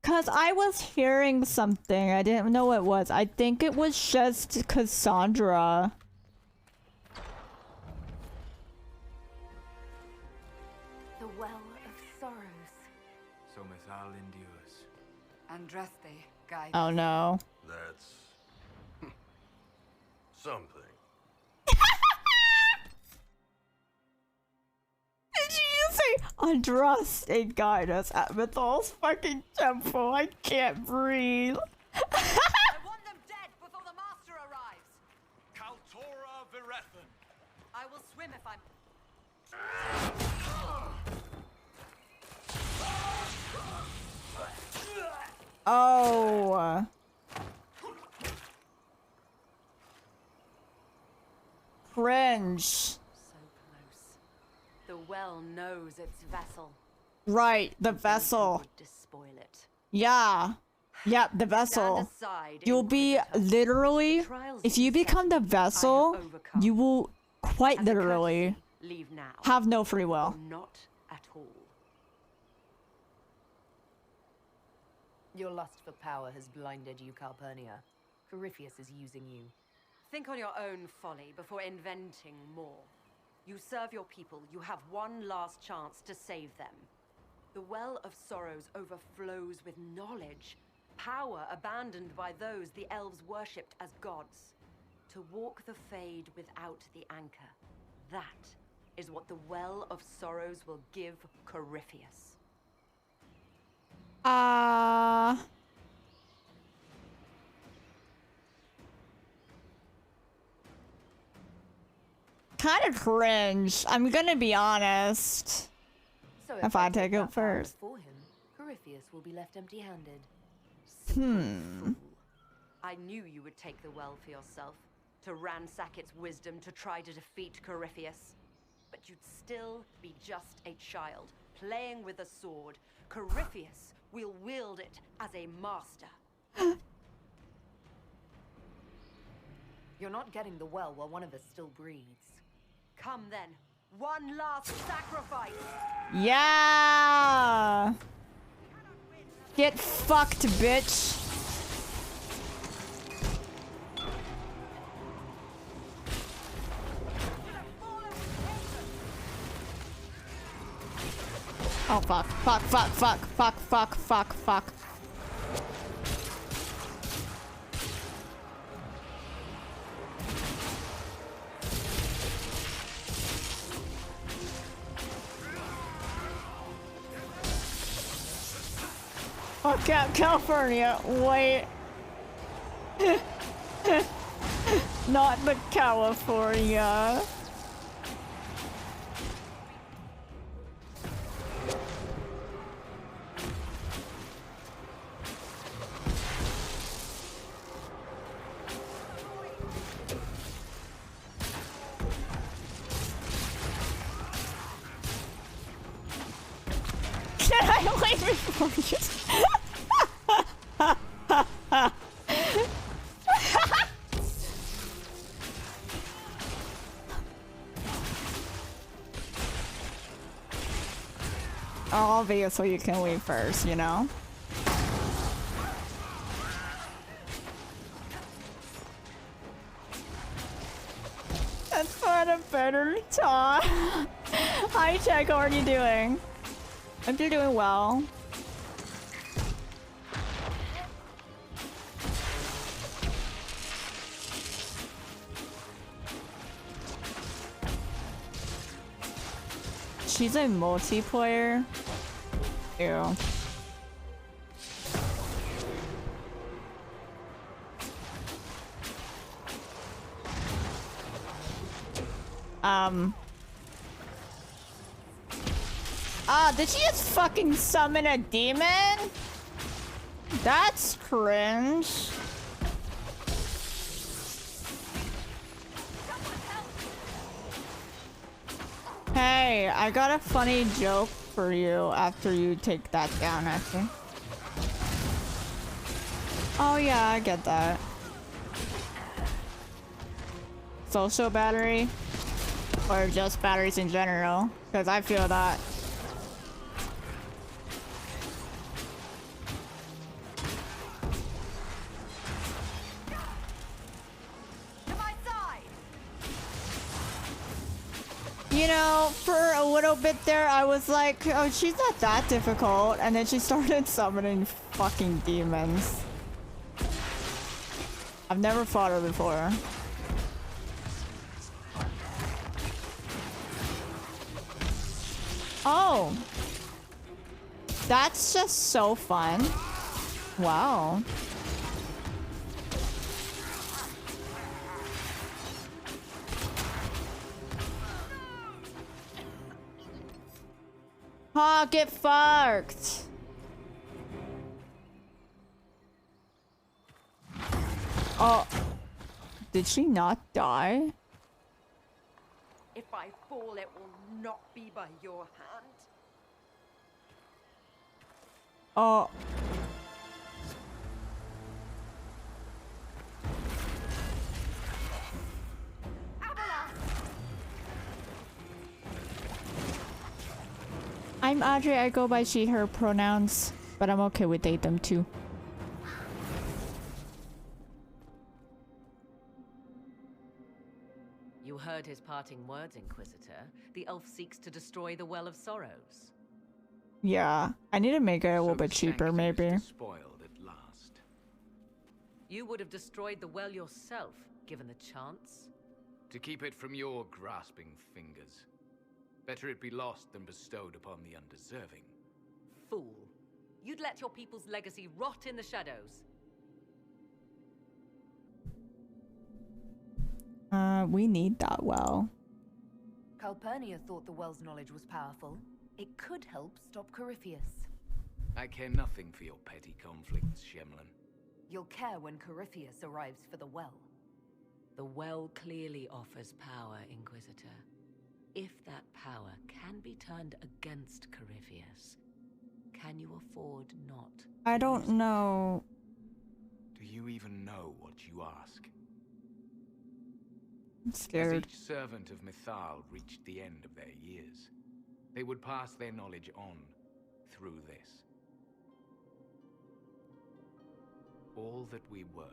Cause I was hearing something. I didn't know what it was. I think it was just Cassandra. The Well of Sorrows. So Mithal endures. Andraste, guide. Oh no. That's something. Did you say Andraste guide us at Mithal's fucking temple? I can't breathe. I want them dead before the Oh. Cringe. So close. The well knows its vessel. Right, the vessel. Would despoil it. Yeah. Yep, the vessel. You'll be literally, if you become the vessel, you will quite literally leave now. have no free will. Not at all. Your lust for power has blinded you, Calpurnia. Corypheus is using you. Think on your own folly before inventing more. You serve your people. You have one last chance to save them. The Well of Sorrows overflows with knowledge. Power abandoned by those the elves worshipped as gods. To walk the Fade without the anchor. That is what the Well of Sorrows will give Corypheus. Kind of cringe. I'm gonna be honest. So If I they take that it power first. for him, Corypheus will be left empty-handed. I knew you would take the well for yourself, to ransack its wisdom, to try to defeat Corypheus. But you'd still be just a child, playing with a sword. Corypheus will wield it as a master. You're not getting the well while one of us still breathes. Come then, one last sacrifice! Yeah. Get fucked, bitch. Oh fuck, fuck, fuck, fuck, fuck, fuck, fuck, fuck. Fuck out, California, wait. Not the California. Can I wait before you? Obviously, you can leave first, you know? That's not a better time. Hi, Jack, how are you doing? Hope you're doing well. She's a multiplayer. Ew. Did she just fucking summon a demon? That's cringe. Hey, I got a funny joke for you after you take that down, actually. Oh yeah, I get that. Social battery? Or just batteries in general? Because I feel that. You know, for a little bit there, I was like, oh, she's not that difficult. And then she started summoning fucking demons. I've never fought her before. Oh. That's just so fun. Wow. Oh, get fucked. Oh, did she not die? If I fall, it will not be by your hand. Oh. I'm Audrey, I go by she, her pronouns, but I'm okay with they, them too. You heard his parting words, Inquisitor. The elf seeks to destroy the Well of Sorrows. Yeah, I need to make it a little bit cheaper, maybe. Spoiled at last. You would have destroyed the well yourself, given the chance. To keep it from your grasping fingers. Better it be lost than bestowed upon the undeserving. Fool. You'd let your people's legacy rot in the shadows. We need that well. Calpurnia thought the well's knowledge was powerful. It could help stop Corypheus. I care nothing for your petty conflicts, Shemlin. You'll care when Corypheus arrives for the well. The well clearly offers power, Inquisitor. If that power can be turned against Corypheus, can you afford not? I don't know. Do you even know what you ask? I'm scared. As each servant of Mythal reached the end of their years, they would pass their knowledge on through this. All that we were,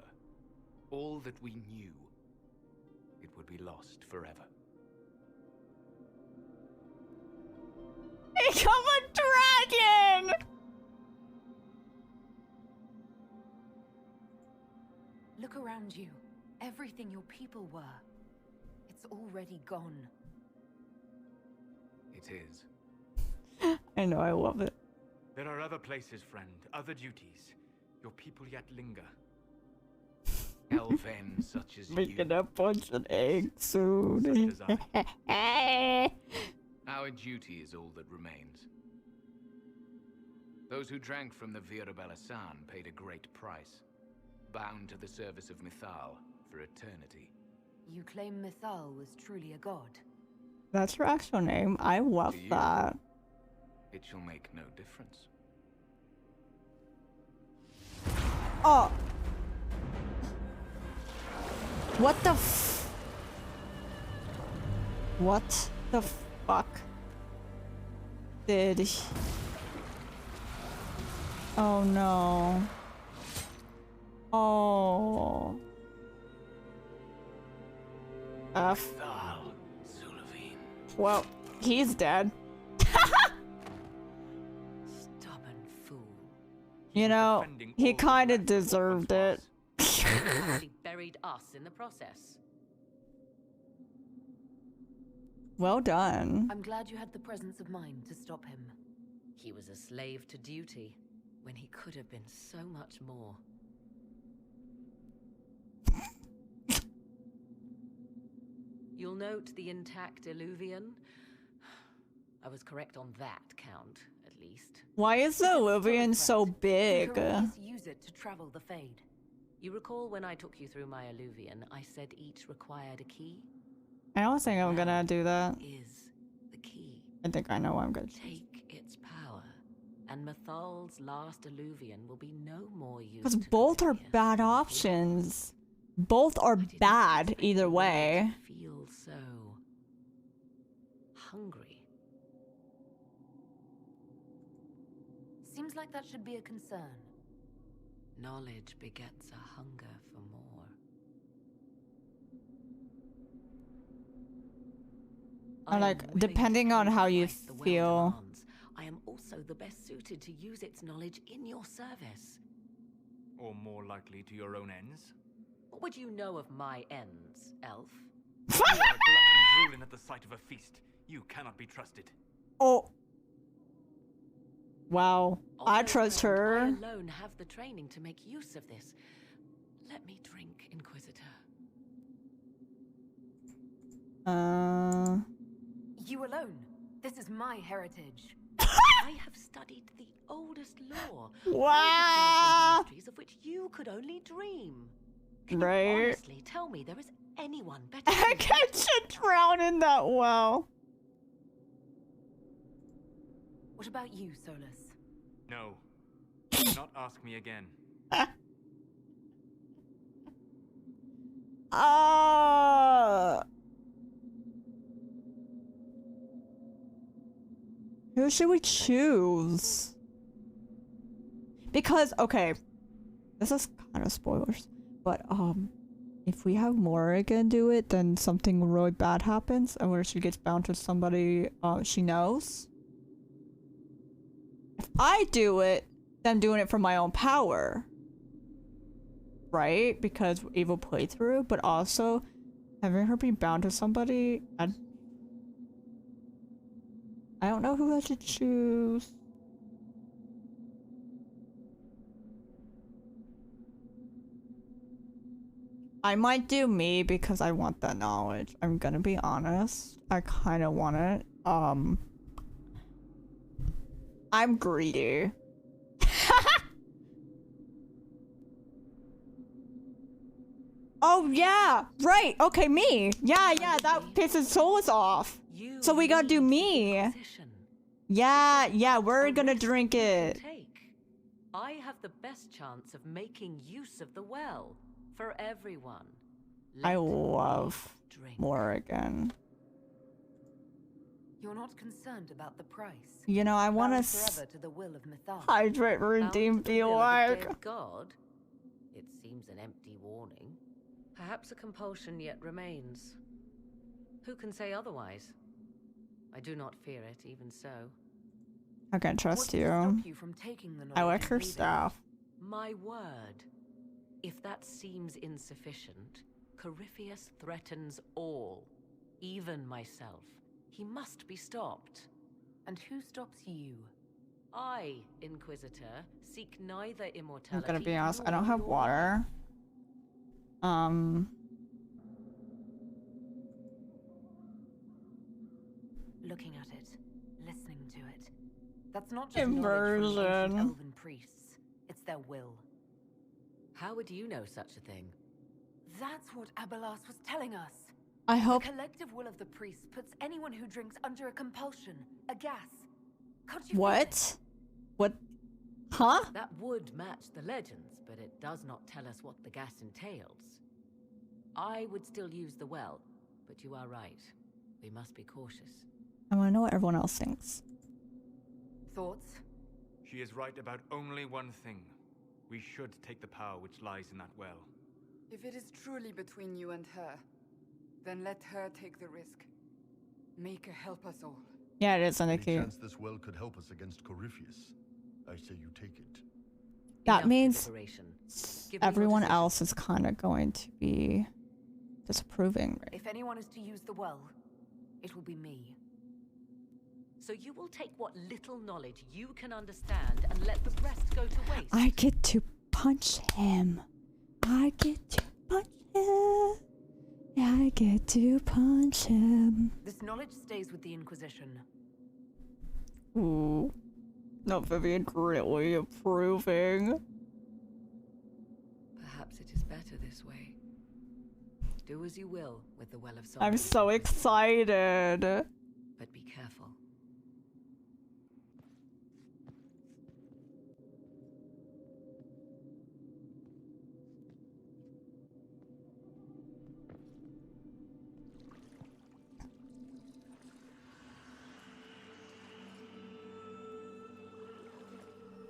all that we knew, it would be lost forever. Become a dragon! Look around you. Everything your people were. It's already gone. It is. I know, I love it. There are other places, friend, other duties. Your people yet linger. Elven such as Making you. a bunch of eggs soon. Such as I. Our duty is all that remains. Those who drank from the Virabalasan paid a great price, bound to the service of Mythal for eternity. You claim Mythal was truly a god. That's her actual name. I love that. It shall make no difference. Oh. What the f... What the fuck did he... Oh no. Oh. F. Well, he's dead. Stubborn fool. You know, he kind of deserved it. He buried us in the process. Well done. I'm glad you had the presence of mind to stop him. He was a slave to duty, when he could have been so much more. You'll note the intact Illuvian. I was correct on that count, at least. Why is the Illuvian so big? Use it to travel the Fade. You recall when I took you through my Illuvian, I said each required a key? I don't think I'm gonna do that. Is the key. I think I know what I'm gonna do. Take its power, and Mythal's last Illuvian will be no more used. Because both are bad options. Both are bad either way. Feel so hungry. Seems like that should be a concern. Knowledge begets a hunger for more. Or like, depending on how you feel. I am also the best suited to use its knowledge in your service. Or more likely to your own ends? What would you know of my ends, elf? You are a glutton drooling at the sight of a feast. You cannot be trusted. Oh. Wow. I Although trust her. I alone have the training to make use of this. Let me drink, Inquisitor. You alone. This is my heritage. I have studied the oldest lore. Wow. I have delved into mysteries of which you could only dream. Right? Honestly, tell me there is anyone better. I should drown in that well. What about you, Solus? No. Do not ask me again. Who should we choose? Because, okay, this is kind of spoilers, but if we have Morrigan do it, then something really bad happens, and where she gets bound to somebody she knows. If I do it, then I'm doing it for my own power, right? Because evil playthrough, but also having her be bound to somebody, I don't know who I should choose. I might do me because I want that knowledge. I'm gonna be honest. I kind of want it. I'm greedy. Oh yeah, right. Okay, me. Yeah, that pisses Solus off. So we gotta do me. Yeah, we're gonna drink it. I have the best chance of making use of the well for everyone. I love Morrigan. You're not concerned about the price. You know, I want forever to the will of Mythal. hydrate, redeem, be like. God, it seems an empty warning. Perhaps a compulsion yet remains. Who can say otherwise? I do not fear it, even so. I can't trust you. I like her stuff. My word. If that seems insufficient, Corypheus threatens all, even myself. He must be stopped. And who stops you? I, Inquisitor, seek neither immortality. I'm gonna be honest, I don't have water. Looking at it, listening to it. That's not just Immersion. knowledge from ancient elven priests. It's their will. How would you know such a thing? That's what Abelas was telling us. I hope. The collective will of the priests puts anyone who drinks under a compulsion, a gas. Can't you What? What? Huh? That would match the legends, but it does not tell us what the gas entails. I would still use the well, but you are right. We must be cautious. I want to know what everyone else thinks. Thoughts? She is right about only one thing. We should take the power which lies in that well. If it is truly between you and her, then let her take the risk. Make her help us all. Yeah, it is, Any Nikki. chance this well could help us against Corypheus? I say you take it. That Enough means deliberation. Give me your everyone decision. else is kind of going to be disapproving. Right? If anyone is to use the well, it will be me. So you will take what little knowledge you can understand and let the rest go to waste. I get to punch him. I get to punch him. I get to punch him. This knowledge stays with the Inquisition. Ooh. Not Vivian greatly approving. Perhaps it is better this way. Do as you will with the Well of Souls. I'm so excited. But be careful.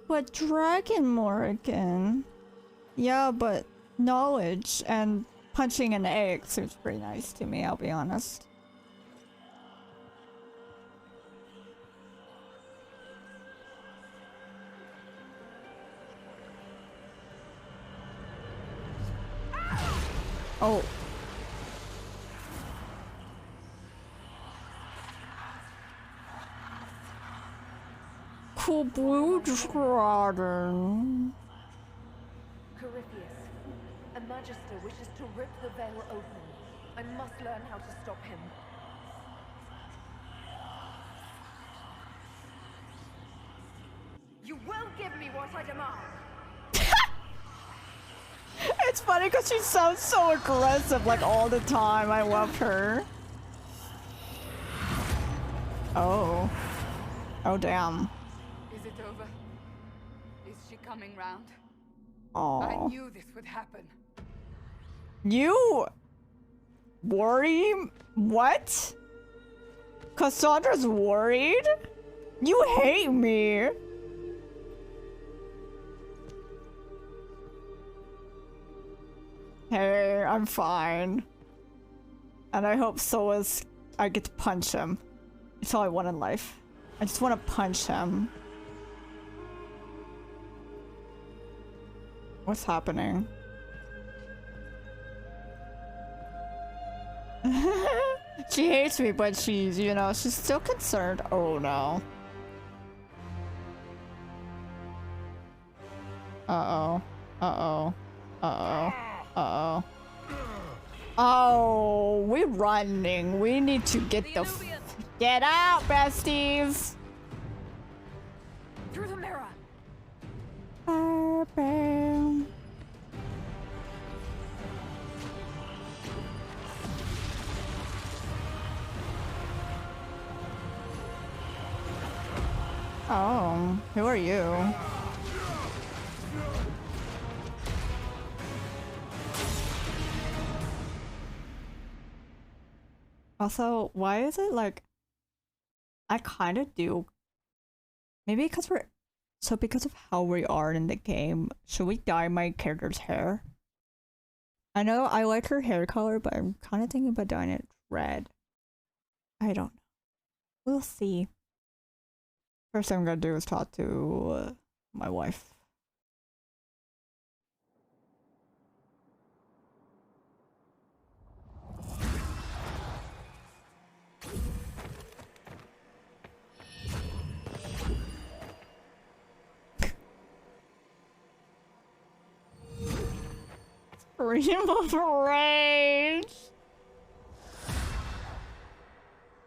But Dragon Morrigan. Yeah, but knowledge and punching an egg seems pretty nice to me, I'll be honest. Oh. Cool blue dragon. Corypheus, a magister wishes to rip the veil open. I must learn how to stop him. You will give me what I demand! It's funny because she sounds so aggressive like all the time. I love her. Oh. Oh, damn. Is it over? Is she coming round? Oh. I knew this would happen. You worry? What? Cassandra's worried? You hate me. Hey, I'm fine. And I hope I get to punch him. It's all I want in life. I just want to punch him. What's happening? She hates me, but she's, you know, she's still concerned. Oh no. Uh-oh. Uh-oh. Uh-oh. Uh-oh. Oh, we're running. We need to get get out, besties. Through the mirror. Bam. Oh, who are you? Also, why is it like I kind of do? Maybe because because of how we are in the game, should we dye my character's hair? I know I like her hair color, but I'm kind of thinking about dyeing it red. I don't know. We'll see. First thing I'm gonna do is talk to my wife. Scream of rage!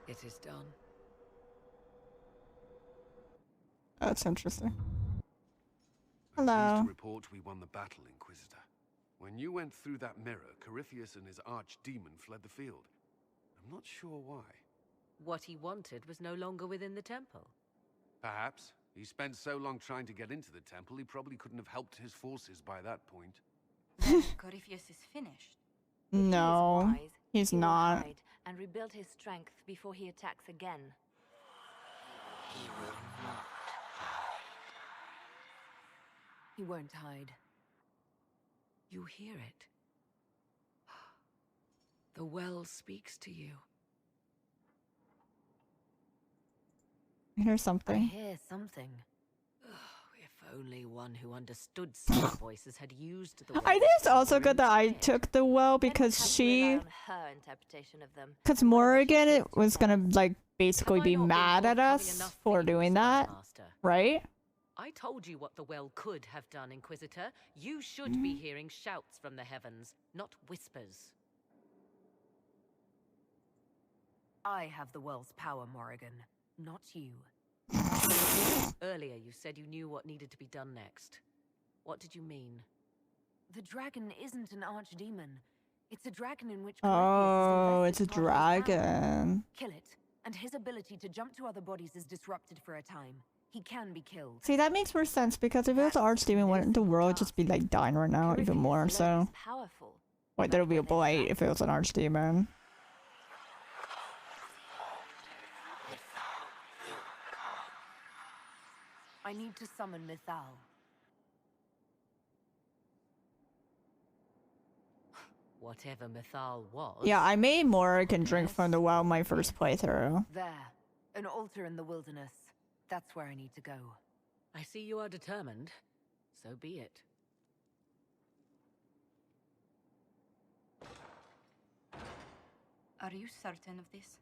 It is done. That's interesting. I'm pleased Hello. to report we won the battle, Inquisitor. When you went through that mirror, Corypheus and his archdemon fled the field. I'm not sure why. What he wanted was no longer within the temple. Perhaps. He spent so long trying to get into the temple, he probably couldn't have helped his forces by that point. Then Corypheus is finished. No, he's not. And rebuild his strength before he attacks again. He will not. He won't hide. You hear it. The well speaks to you. I hear I something. hear something. If only one who understood such voices had used the well. I think it's also good that I took the well because Her interpretation of them. because Morrigan it was gonna like basically be mad at us for doing that, right? I told you what the well could have done, Inquisitor. You should be hearing shouts from the heavens, not whispers. I have the well's power, Morrigan, not you. Earlier you said you knew what needed to be done next. What did you mean? The dragon isn't an archdemon. It's a dragon in which Oh, it's a Corypheus is invested part of his power. dragon. Kill it, and his ability to jump to other bodies is disrupted for a time. He can be killed. See, that makes more sense because if it was Archdemon, wouldn't the world just be like dying right now even more? So, Powerful. wait, there would be a blight if it was an Archdemon. I need to summon Mythal. Whatever Mythal was. Yeah, I made Morrigan drink from the well my first playthrough. There, an altar in the wilderness. That's where I need to go. I see you are determined. So be it. Are you certain of this?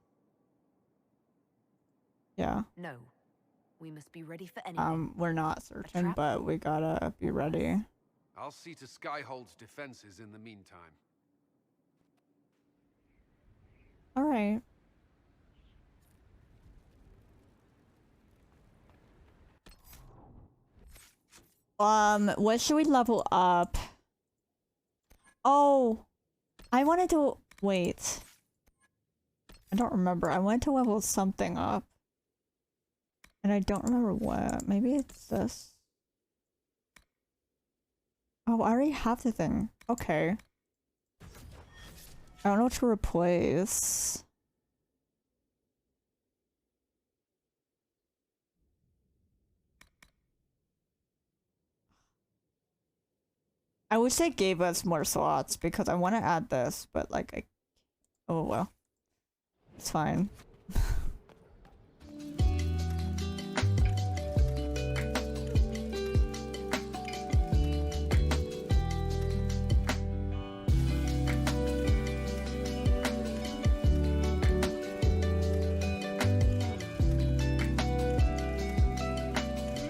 Yeah. No. We must be ready for anything. We're not certain, but we gotta be ready. I'll see to Skyhold's defenses in the meantime. All right. What should we level up? Oh, I wanted to wait. I don't remember. I wanted to level something up. And I don't remember what. Maybe it's this. Oh, I already have the thing. Okay. I don't know what to replace. I wish they gave us more slots because I want to add this, but like, oh well. It's fine.